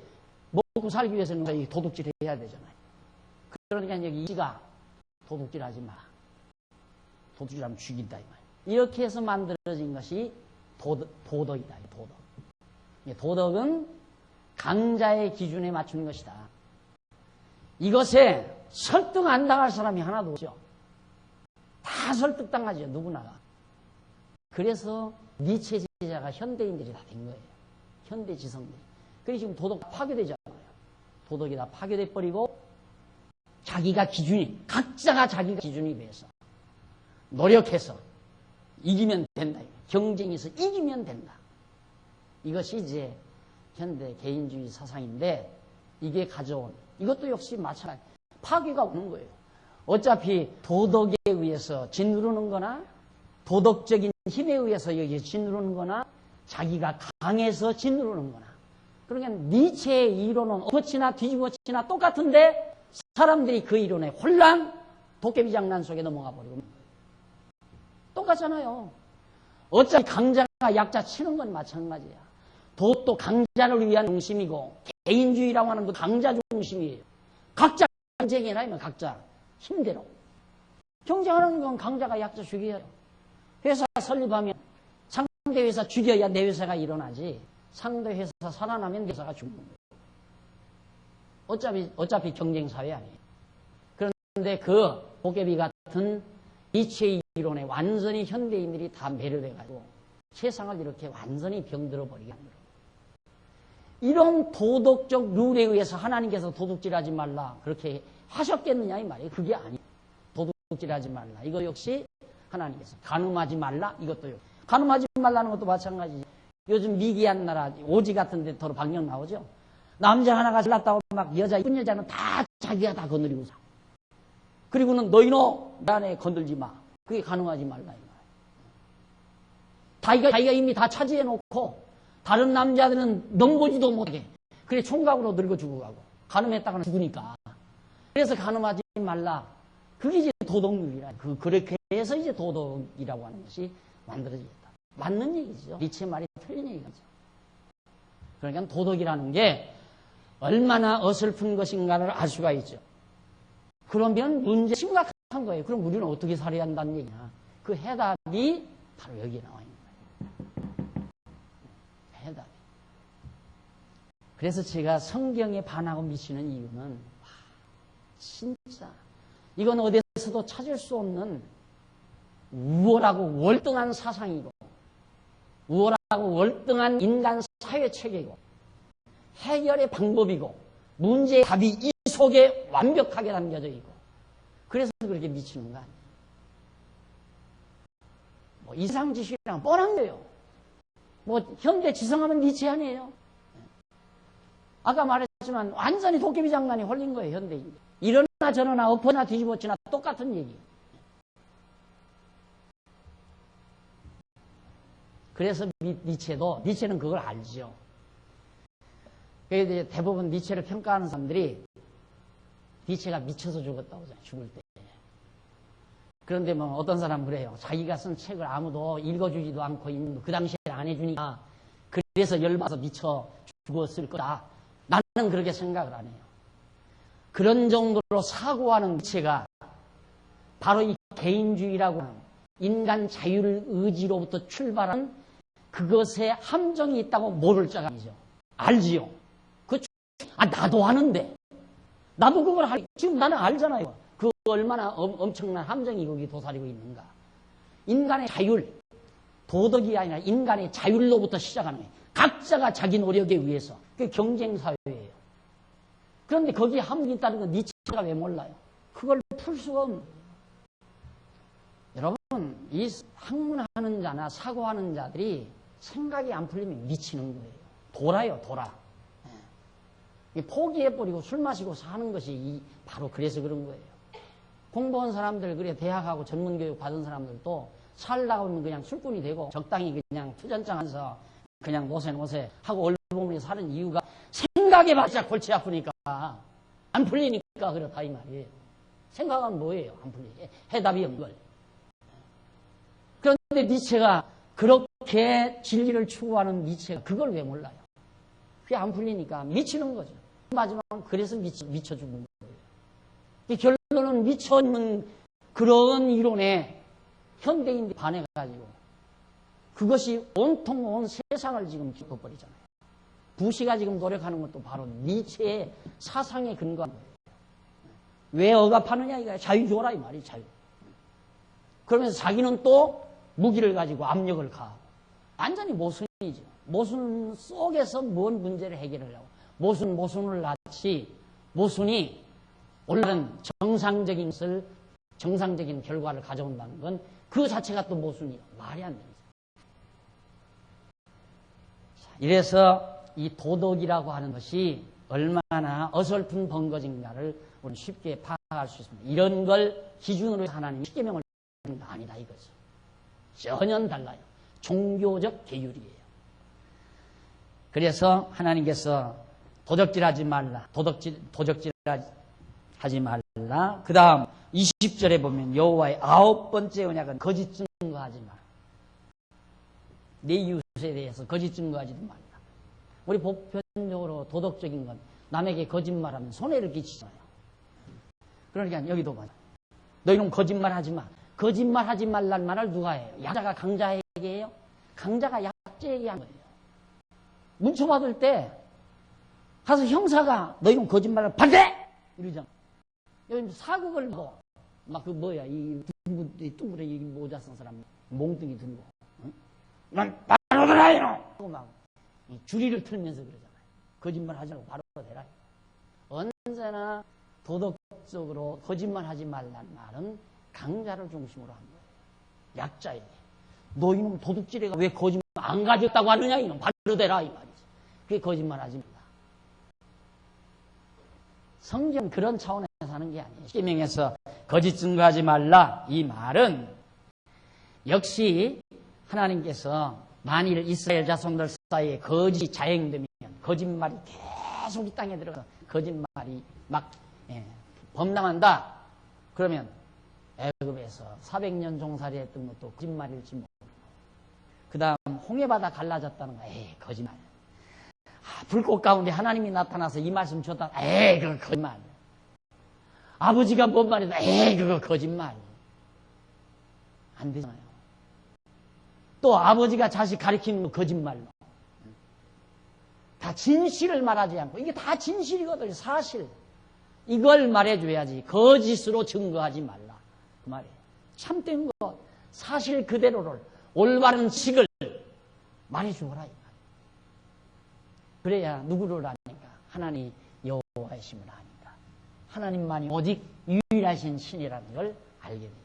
먹고 살기 위해서는 도둑질 해야 되잖아요. 그러니까 여기 이씨가 도둑질하지 마. 도둑질하면 죽인다 이 말이에요. 이렇게 해서 만들어진 것이 도덕이다. 도덕. 도덕은 강자의 기준에 맞춘 것이다. 이것에 설득 안 당할 사람이 하나도 없죠. 다 설득당하죠. 누구나가. 그래서 니체 제자가 현대인들이 다 된 거예요. 현대 지성들이. 그래서 지금 도덕 파괴되잖아요. 도덕이 다 파괴돼 버리고 각자가 자기가 기준이 돼서 노력해서 이기면 된다. 경쟁에서 이기면 된다. 이것이 이제 현대 개인주의 사상인데 이게 가져온 이것도 역시 마찬가지 파괴가 오는 거예요. 어차피 도덕에 의해서 짓누르는 거나 도덕적인 힘에 의해서 여기에 짓누르는 거나 자기가 강해서 짓누르는 거나 그러니까 니체의 이론은 엎어치나 뒤집어치나 똑같은데 사람들이 그 이론에 혼란, 도깨비 장난 속에 넘어가 버리고 똑같잖아요. 어차피 강자가 약자 치는 건 마찬가지야. 도덕도 강자를 위한 중심이고 개인주의라고 하는 그 강자 중심이에요. 각자 경쟁이나 하면 각자 힘대로. 경쟁하는 건 강자가 약자 죽여요. 회사 설립하면 상대 회사 죽여야 내 회사가 일어나지. 상대 회사 살아나면 내 회사가 죽는 거예요. 어차피 경쟁사회 아니에요. 그런데 그 도깨비 같은 니체의 이론에 완전히 현대인들이 다 매료돼가지고 세상을 이렇게 완전히 병들어 버리게 합니다. 이런 도덕적 룰에 의해서 하나님께서 도둑질하지 말라 그렇게 하셨겠느냐 이 말이에요. 그게 아니에요. 도둑질하지 말라. 이거 역시 하나님께서 간음하지 말라. 이것도 역시. 간음하지 말라는 것도 마찬가지지. 요즘 미개한 나라 오지 같은 데 더러 방영 나오죠. 남자 하나가 잘났다고 막 여자 이쁜 여자는 다 자기가 다 거느리고 사. 그리고는 너희노 나네 건들지 마. 그게 간음하지 말라 이 말이에요. 자기가 이미 다 차지해 놓고 다른 남자들은 넘보지도 못하게 그래 총각으로 늙어 죽어가고 간음했다가는 죽으니까. 그래서 간음하지 말라. 그게 이제 도덕률이라. 그렇게 해서 이제 도덕이라고 하는 것이 만들어지겠다. 맞는 얘기죠. 니체의 말이 틀린 얘기죠. 그러니까 도덕이라는 게 얼마나 어설픈 것인가를 알 수가 있죠. 그러면 문제 심각한 거예요. 그럼 우리는 어떻게 살아야 한다는 얘기냐. 그 해답이 바로 여기에 나와 있는 거예요. 해답이. 그래서 제가 성경에 반하고 미치는 이유는 진짜 이건 어디서도 찾을 수 없는 우월하고 월등한 사상이고 우월하고 월등한 인간 사회 체계이고 해결의 방법이고 문제의 답이 이 속에 완벽하게 담겨져 있고 그래서 그렇게 미치는 거 아니에요. 뭐 이상지식이랑 뻔한 거예요. 뭐 현대 지성하면 니체 아니에요. 아까 말했지만 완전히 도깨비 장난이 홀린 거예요. 현대인. 이러나 저러나 엎어나 뒤집어치나 똑같은 얘기예요. 그래서 니체는 그걸 알죠. 그래서 대부분 니체를 평가하는 사람들이 니체가 미쳐서 죽었다고 하잖아요. 죽을 때. 그런데 뭐 어떤 사람은 그래요. 자기가 쓴 책을 아무도 읽어주지도 않고 그 당시에 안 해주니까 그래서 열받아서 미쳐 죽었을 거다. 나는 그렇게 생각을 안 해요. 그런 정도로 사고하는 니체가 바로 이 개인주의라고 하는 인간 자율 의지로부터 출발한 그것에 함정이 있다고 모를 자가 아니죠. 알지요. 나도 아는데. 나도 그걸 지금 나는 알잖아요. 그 얼마나 엄청난 함정이 거기 도사리고 있는가. 인간의 자율, 도덕이 아니라 인간의 자율로부터 시작하는 거예요. 각자가 자기 노력에 의해서. 그게 경쟁사회예요. 그런데 거기에 함정이 있다는 건 니체가 왜 몰라요? 그걸 풀 수가 없는 거예요. 여러분, 이 학문하는 자나 사고하는 자들이 생각이 안 풀리면 미치는 거예요. 돌아요, 돌아. 포기해버리고 술 마시고 사는 것이 바로 그래서 그런 거예요. 공부한 사람들, 그래 대학하고 전문교육 받은 사람들도 살다가 보면 그냥 술꾼이 되고 적당히 그냥 투전장 하면서 그냥 노세 하고 얼버무려 사는 이유가 생각해봤자 골치 아프니까 안 풀리니까 그렇다 이 말이에요. 생각은 뭐예요? 안 풀리지. 해답이 없는 걸. 그런데 니체가 그렇게 진리를 추구하는 니체가 그걸 왜 몰라요? 그게 안 풀리니까 미치는 거죠. 마지막 그래서 미쳐 죽는 거예요. 결론은 미쳐 있는 그런 이론에 현대인들이 반해가지고 그것이 온통 온 세상을 지금 뒤덮어버리잖아요. 부시가 지금 노력하는 것도 바로 니체의 사상에 근거한 거예요. 왜 억압하느냐 이거야. 자유 줘라 이 말이에요. 자유. 그러면서 자기는 또 무기를 가지고 압력을 가하고 완전히 모순이죠. 모순 속에서 뭔 문제를 해결하려고 모순을 낳지 모순이 올바른 정상적인 결과를 가져온다는 건 그 자체가 또 모순이에요. 말이 안 됩니다. 이래서 이 도덕이라고 하는 것이 얼마나 어설픈 번거진가를 우리는 쉽게 파악할 수 있습니다. 이런 걸 기준으로 하나님이 십계명을 주는 거 아니다 이거죠. 전혀 달라요. 종교적 계율이에요. 그래서 하나님께서 도적질하지 말라. 도적질하지 말라. 그 다음 20절에 보면 여호와의 9번째 언약은 거짓 증거하지 마라. 내 이웃에 대해서 거짓 증거하지도 말라. 우리 보편적으로 도덕적인 건 남에게 거짓말하면 손해를 끼치잖아요. 그러니까 여기도 봐요. 너희는 거짓말하지 마. 거짓말하지 말란 말을 누가 해요? 약자가 강자에게 해요? 강자가 약자에게 한 거예요. 문초받을 때 가서 형사가 너희는 거짓말을 반대! 이러잖아. 여기 사극을 보고 막 그 뭐야 이 둥그레 모자 쓴 사람 몽둥이 들고 응? 난 바로 대라 이놈! 하고 막 주리를 틀면서 그러잖아요. 거짓말 하지 말고 바로 대라. 언제나 도덕 도덕적으로 거짓말하지 말라는 말은 강자를 중심으로 한 거예요. 약자에게. 너 이놈 도둑질해가 왜 거짓말 안 가졌다고 하느냐 이놈 발로 대라 이 말이지. 그게 거짓말하지 말라. 성경은 그런 차원에서 하는 게 아니에요. 십계명에서 거짓 증거하지 말라 이 말은 역시 하나님께서 만일 이스라엘 자손들 사이에 거짓이 자행되면 거짓말이 계속 이 땅에 들어가서 거짓말이 막 범람한다. 그러면 애굽에서 400년 종살이 했던 것도 거짓말일지 모르고 그 다음 홍해바다 갈라졌다는 거 에이 거짓말. 불꽃 가운데 하나님이 나타나서 이 말씀 줬다. 에이 그거 거짓말. 아버지가 뭔 말이다. 에이 그거 거짓말. 안 되잖아요. 또 아버지가 자식 가리키는 거 거짓말로. 다 진실을 말하지 않고 이게 다 진실이거든요. 사실. 이걸 말해줘야지 거짓으로 증거하지 말라. 그 말이에요. 참된 것 사실 그대로를 올바른 식을 말해주어라 이 말이에요. 그래야 누구를 아니까 하나님 여호와의 심을 아니까 하나님만이 오직 유일하신 신이라는 걸 알게 됩니다.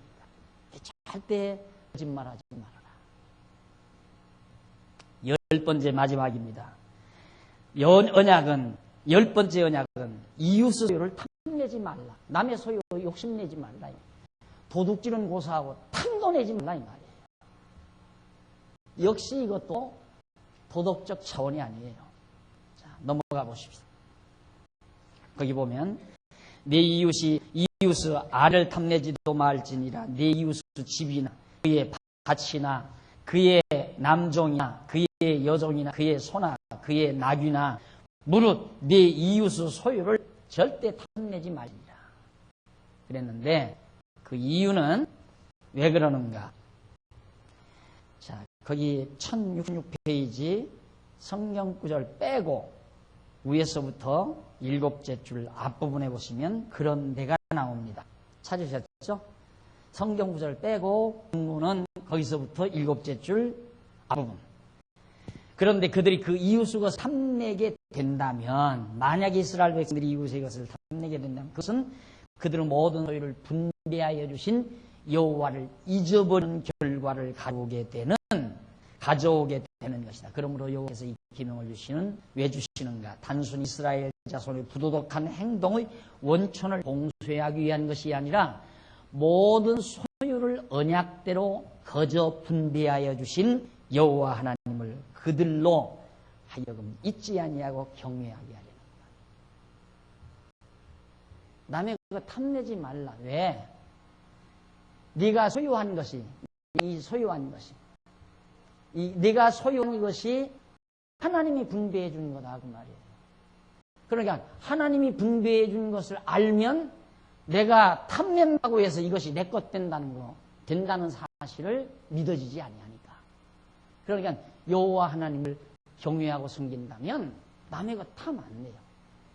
절대 거짓말하지 말아라. 10번째 마지막입니다. 언약은 10번째 언약은 이웃의 소유를 탐내지 말라. 남의 소유 욕심내지 말라. 도둑질은 고사하고 탐도 내지 말라 이 말이에요. 역시 이것도 도덕적 차원이 아니에요. 자, 넘어가 보십시오. 거기 보면 내 이웃의 알을 탐내지도 말지니라. 내 이웃의 집이나 그의 밭이나 그의 남종이나 그의 여종이나 그의 소나 그의 나귀나 무릇 내 이웃의 소유를 절대 탐내지 말리라. 그랬는데 그 이유는 왜 그러는가? 자, 거기 1066페이지 성경 구절 빼고 위에서부터 7째 줄 앞부분에 보시면 그런 데가 나옵니다. 찾으셨죠? 성경 구절 빼고 본문은 거기서부터 7째 줄 앞부분. 그런데 그들이 그 이웃의 것을 탐내게 된다면, 만약에 이스라엘 백성들이 이웃의 것을 탐내게 된다면 그것은 그들은 모든 소유를 분배하여 주신 여호와를 잊어버린 결과를 가져오게 되는 것이다. 그러므로 여호와께서 이 기명을 주시는 왜 주시는가? 단순히 이스라엘 자손의 부도덕한 행동의 원천을 봉쇄하기 위한 것이 아니라 모든 소유를 언약대로 거저 분배하여 주신 여호와 하나님을 그들로 하여금 잊지 아니하고 경외하게 하려는 거다. 남의 그거 탐내지 말라. 왜? 네가 소유한 것이, 네가 소유한 이것이 하나님이 분배해 준 거다 그 말이에요. 그러니까 하나님이 분배해 준 것을 알면 내가 탐낸다고 해서 이것이 내 것 된다는 사실을 믿어지지 아니하니까. 그러니까 여호와 하나님을 경외하고 섬긴다면 남의 것 탐 안 내요.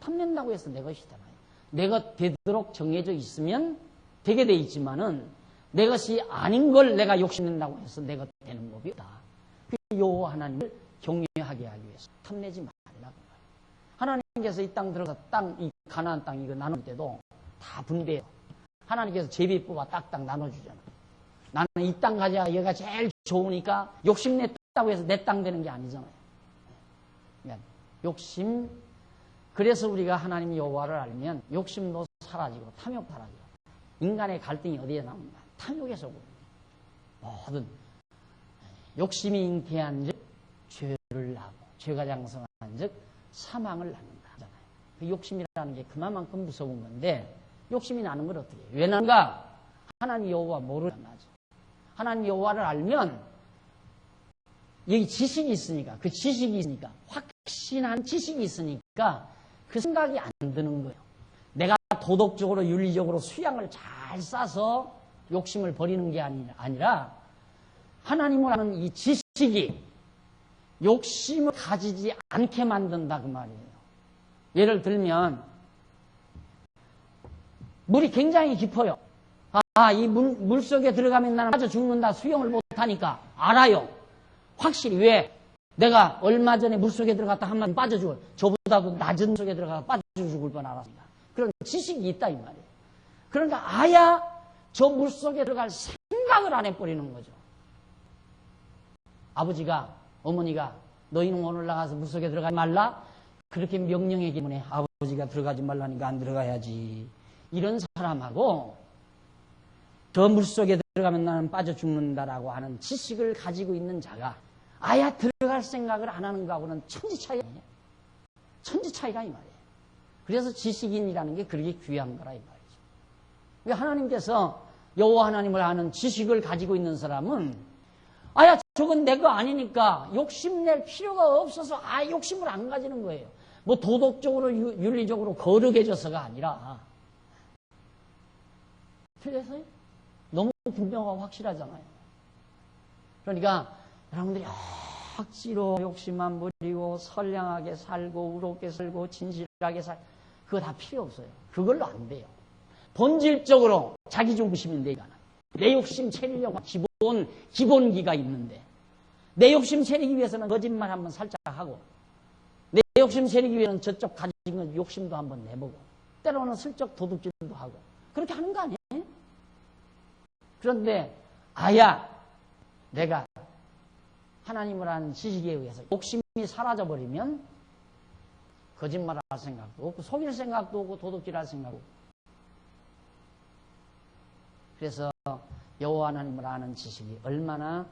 탐낸다고 해서 내 것이잖아요. 내 것 되도록 정해져 있으면 되게 돼 있지만은 내 것이 아닌 걸 내가 욕심낸다고 해서 내 것 되는 법이 없다. 그 여호와 하나님을 경외하게 하기 위해서 탐내지 말라고. 하나님께서 이 땅 들어서 이 가나안 땅 이거 나눌 때도 다 분배해요. 하나님께서 제비 뽑아 딱딱 나눠주잖아. 나는 이 땅 가자. 얘가 제일 좋으니까 욕심냈다고 해서 내 땅 되는 게 아니잖아요. 그러니까 욕심. 그래서 우리가 하나님 여호와를 알면 욕심도 사라지고 탐욕도 사라지고. 인간의 갈등이 어디에 나옵니까? 탐욕에서 오는 거예요. 모든 욕심이 잉태한 즉 죄를 낳고 죄가 장성한 즉 사망을 낳는다. 그 욕심이라는 게 그만큼 무서운 건데 욕심이 나는 걸 어떻게 해요? 왜 나는가? 하나님 여호와 모르는 거죠. 하나님 여호와를 알면 여기 지식이 있으니까, 그 지식이 있으니까, 확신한 지식이 있으니까 그 생각이 안 드는 거예요. 내가 도덕적으로 윤리적으로 수양을 잘 싸서 욕심을 버리는 게 아니라 하나님을 아는 이 지식이 욕심을 가지지 않게 만든다 그 말이에요. 예를 들면 물이 굉장히 깊어요. 이 물 속에 들어가면 나는 빠져 죽는다. 수영을 못하니까 알아요. 확실히. 왜? 내가 얼마 전에 물 속에 들어갔다 한 번 빠져 죽어요. 저보다도 낮은 속에 들어가서 빠져 죽을 뻔 알았습니다. 그런 지식이 있다 이 말이에요. 그러니까 아야 저 물속에 들어갈 생각을 안 해버리는 거죠. 아버지가, 어머니가 너희는 오늘 나가서 물속에 들어가지 말라? 그렇게 명령했기 때문에 아버지가 들어가지 말라니까 안 들어가야지. 이런 사람하고 저 물속에 들어가면 나는 빠져 죽는다라고 하는 지식을 가지고 있는 자가 아야 들어갈 생각을 안 하는 거하고는 천지 차이가 아니에요. 천지 차이가 이 말이에요. 그래서 지식인이라는 게 그렇게 귀한 거라 이 말이죠. 그러니까 하나님께서 여호와 하나님을 아는 지식을 가지고 있는 사람은 아야 저건 내 거 아니니까 욕심낼 필요가 없어서 욕심을 안 가지는 거예요. 뭐 도덕적으로 윤리적으로 거룩해져서가 아니라 틀려서요? 너무 분명하고 확실하잖아요. 그러니까 여러분들이 억지로 욕심만 부리고 선량하게 살고 우롭게 살고 진실하게 그거 다 필요 없어요. 그걸로 안 돼요. 본질적으로 자기 중심인데 내 욕심 채리려고 기본기가 있는데 내 욕심 채리기 위해서는 거짓말 한번 살짝 하고 내 욕심 채리기 위해서는 저쪽 가진 건 욕심도 한번 내보고 때로는 슬쩍 도둑질도 하고 그렇게 하는 거 아니에요? 그런데 아야 내가 하나님을 아는 지식에 의해서 욕심이 사라져버리면 거짓말할 생각도 없고 속일 생각도 없고 도둑질할 생각도 없고 그래서 여호와 하나님을 아는 지식이 얼마나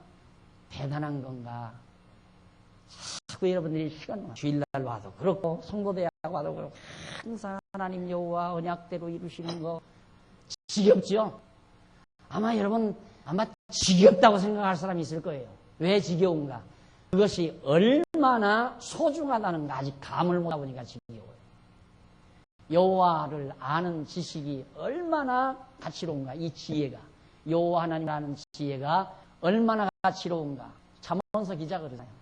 대단한 건가. 자꾸 여러분들이 시간 주일날 와도 그렇고 성도대학 와도 그렇고 항상 하나님 여호와 언약대로 이루시는 거 지겹죠? 아마 여러분 지겹다고 생각할 사람이 있을 거예요. 왜 지겨운가? 그것이 얼마나 소중하다는 가 아직 감을 못 해보니까 지겨워요. 여호와를 아는 지식이 얼마나 가치로운가. 이 지혜가 여호와 하나님을 아는 지혜가 얼마나 가치로운가. 잠언서 기자가 그러잖아요.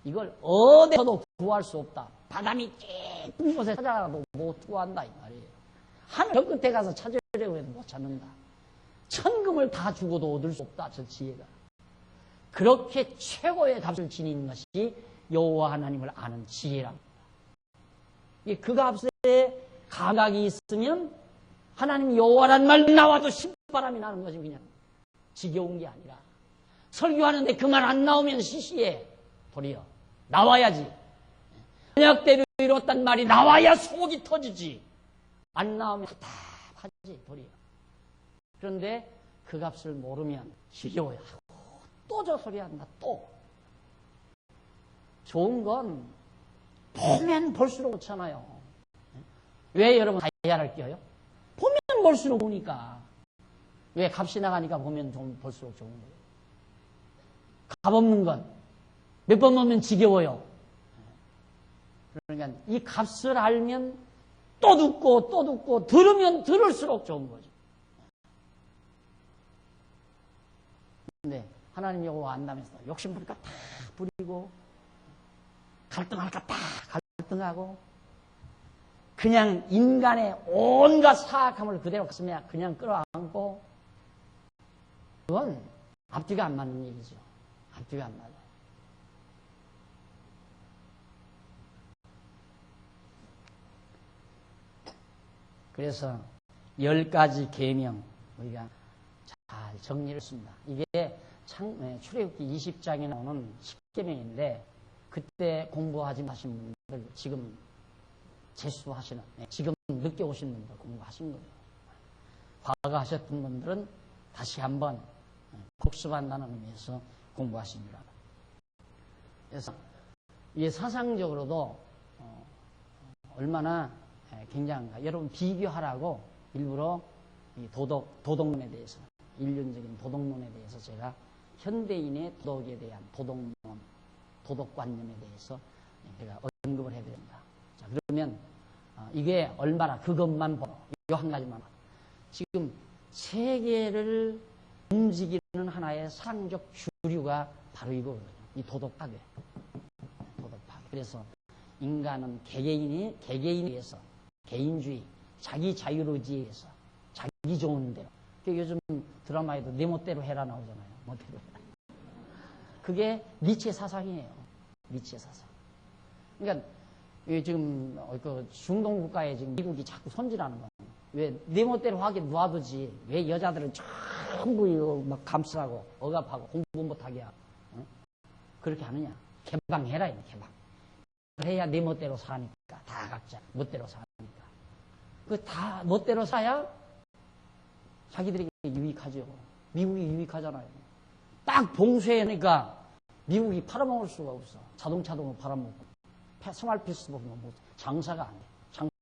이걸 어디서도 구할 수 없다. 바다 밑 깊은 곳에 찾아가도 못 구한다 이 말이에요. 하늘 끝에 가서 찾으려고 해도 못 찾는다. 천금을 다 주고도 얻을 수 없다. 저 지혜가. 그렇게 최고의 값을 지닌 것이 여호와 하나님을 아는 지혜랍니다. 그 값에 감각이 있으면 하나님 여호와란 말 나와도 신바람이 나는 것이 그냥 지겨운 게 아니라 설교하는데 그 말 안 나오면 시시해. 도리어 나와야지. 언약대로 이뤘단 말이 나와야 속이 터지지. 안 나오면 답답하지 도리어. 그런데 그 값을 모르면 지겨워요. 또 저 소리 한다. 또 좋은 건 보면 볼수록 좋잖아요. 왜 여러분 다이아를 껴요? 보면 볼수록 좋으니까. 왜 값이 나가니까 보면 좀 볼수록 좋은 거예요. 값 없는 건 몇 번 보면 지겨워요. 그러니까 이 값을 알면 또 듣고 또 듣고 들으면 들을수록 좋은 거죠. 근데 하나님 여호와 안다면서 욕심 부릴까 다 부리고 갈등할까 다 갈등하고 그냥 인간의 온갖 사악함을 그대로 가슴에 그냥 끌어안고 그건 앞뒤가 안 맞는 얘기죠. 앞뒤가 안 맞아요. 그래서 10가지 계명 우리가 잘 정리를 했습니다. 이게 출애굽기 20장에 나오는 10계명인데 그때 공부하지 마신 분들 지금 재수하시는 지금 늦게 오신 분들 공부하신 거예요. 과거 하셨던 분들은 다시 한번 복습한다는 의미에서 공부하십니다. 그래서 이게 사상적으로도 얼마나 굉장한가. 여러분 비교하라고 일부러 이 도덕론에 대해서 인륜적인 도덕론에 대해서 제가 현대인의 도덕에 대한 도덕론, 도덕관념에 대해서 제가 언급을 해드립니다. 자, 그러면 이게 얼마나 그것만 보고 이 한 가지만 지금 세계를 움직이는 하나의 사상적 주류가 바로 이거거든요. 이 도덕파괴. 도덕파괴. 그래서 인간은 개개인에 의해서 개인주의, 자기 자유의지에 의해서 자기 좋은 대로. 요즘 드라마에도 내 멋대로 해라 나오잖아요. 멋대로 해라. 그게 니체 사상이에요. 니체 사상. 그러니까 지금 그 중동 국가에 지금 미국이 자꾸 손질하는 거예요. 왜 내 멋대로 하게 놔두지. 왜 여자들은 전부 이거 막 감싸고 억압하고 공부 못하게 하고 그렇게 하느냐. 개방해라, 개방. 그래야 내 멋대로 사니까. 다 각자 멋대로 사니까. 그 다 멋대로 사야 자기들에게 유익하죠. 미국이 유익하잖아요. 딱 봉쇄하니까 미국이 팔아먹을 수가 없어. 자동차도 팔아먹고 생활 필수품은 뭐 장사가 안 돼.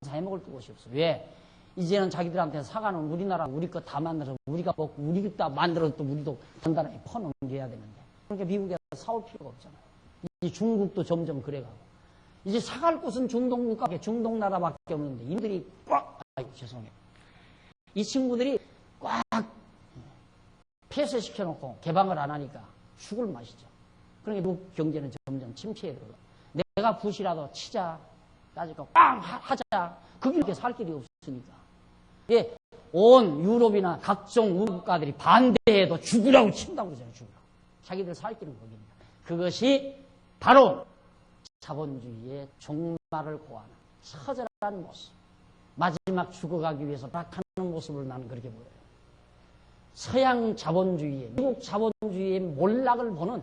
장사해먹을 곳이 없어. 왜? 이제는 자기들한테 사가는 우리나라 우리 거 다 만들어서 우리가 먹고 우리 거 만들어서 또 우리도 단단하게 퍼넘겨야 되는데 그러니까 미국에 사올 필요가 없잖아요. 이 중국도 점점 그래가고 이제 사갈 곳은 중동 국가, 중동 나라밖에 없는데 이들이 꽉 죄송해요. 이 친구들이 꽉 폐쇄시켜놓고 개방을 안 하니까 죽을 맛이죠. 그러니까 미국 경제는 점점 침체에 들어가. 내가 붓이라도 치자 따지고 꽝 하자. 그게 살 길이 없으니까. 예, 온 유럽이나 각종 국가들이 반대해도 죽으라고 친다고 그러잖아요. 죽으라고. 자기들 살 길은 거기입니다. 그것이 바로 자본주의의 종말을 고하는 처절한 모습. 마지막 죽어가기 위해서 박하는 모습을 나는 그렇게 보여요. 서양 자본주의의, 미국 자본주의의 몰락을 보는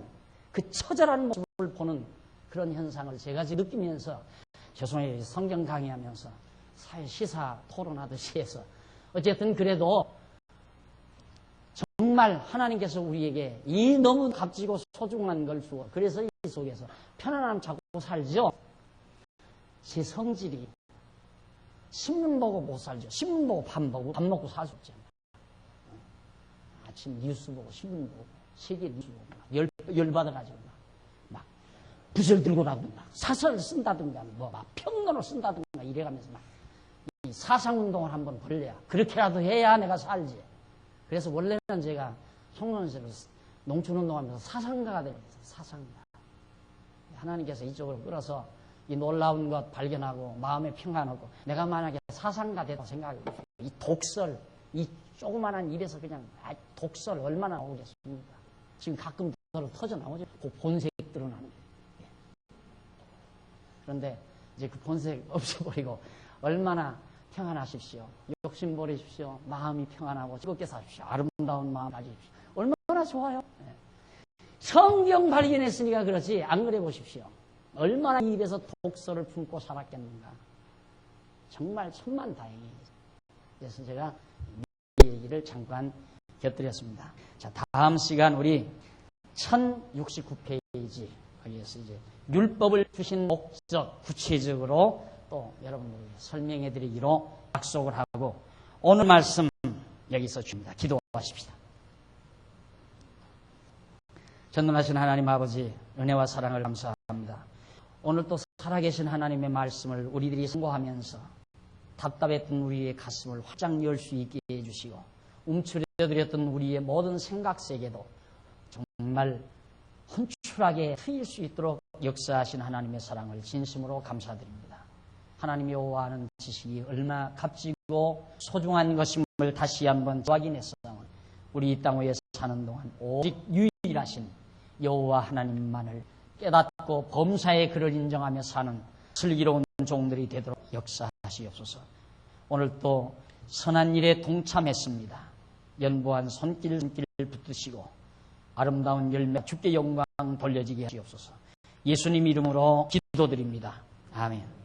그 처절한 모습을 보는 그런 현상을 제가 지금 느끼면서 죄송해요. 성경 강의하면서 사회 시사 토론하듯이 해서 어쨌든 그래도 정말 하나님께서 우리에게 이 너무 값지고 소중한 걸 주어 그래서 이 속에서 편안함 찾고 살죠. 제 성질이 신문 보고 못 살죠. 신문 보고 밥 먹고 살 수 없잖아요. 아침 뉴스 보고 신문 보고 세계 뉴스 보고 열받아가지고 막 붓을 들고 나든가 사설을 쓴다든가 막 평론을 쓴다든가 이래가면서 막 이 사상운동을 한번 벌려야 그렇게라도 해야 내가 살지. 그래서 원래는 제가 송년회로 농촌운동하면서 사상가가 되는 거예요. 사상가. 하나님께서 이쪽으로 끌어서 이 놀라운 것 발견하고 마음에 평안 얻고 내가 만약에 사상가 되다고 생각해보세요. 이 독설, 이 조그만한 입에서 그냥 독설 얼마나 나오겠습니까? 지금 가끔 터져 나오죠. 그 본색 드러나는 거예요. 그런데 이제 그 본색 없애버리고 얼마나 평안하십시오. 욕심 버리십시오. 마음이 평안하고 즐겁게 사십시오. 아름다운 마음 가지십시오. 얼마나 좋아요. 성경 발견했으니까 그렇지 안 그래 보십시오. 얼마나 입에서 독서를 품고 살았겠는가. 정말 천만다행이에요. 그래서 제가 이 얘기를 잠깐 곁들였습니다. 자, 다음 시간 우리 1069페이지 거기에서 이제 율법을 주신 목적 구체적으로 또 여러분들에게 설명해 드리기로 약속을 하고 오늘 말씀 여기서 줍니다. 기도하십시다. 전능하신 하나님 아버지 은혜와 사랑을 감사합니다. 오늘 또 살아계신 하나님의 말씀을 우리들이 선고하면서 답답했던 우리의 가슴을 활짝 열 수 있게 해주시고 움츠려드렸던 우리의 모든 생각세계도 정말 헌출하게 트일 수 있도록 역사하신 하나님의 사랑을 진심으로 감사드립니다. 하나님 여호와는 지식이 얼마나 값지고 소중한 것임을 다시 한번 확인해서 우리 이 땅 위에 사는 동안 오직 유일하신 여호와 하나님만을 깨닫고 범사의 그를 인정하며 사는 슬기로운 종들이 되도록 역사하시옵소서. 오늘 또 선한 일에 동참했습니다. 연보한 손길 붙드시고 아름다운 열매 주께 영광 돌려지게 하시옵소서. 예수님 이름으로 기도드립니다. 아멘.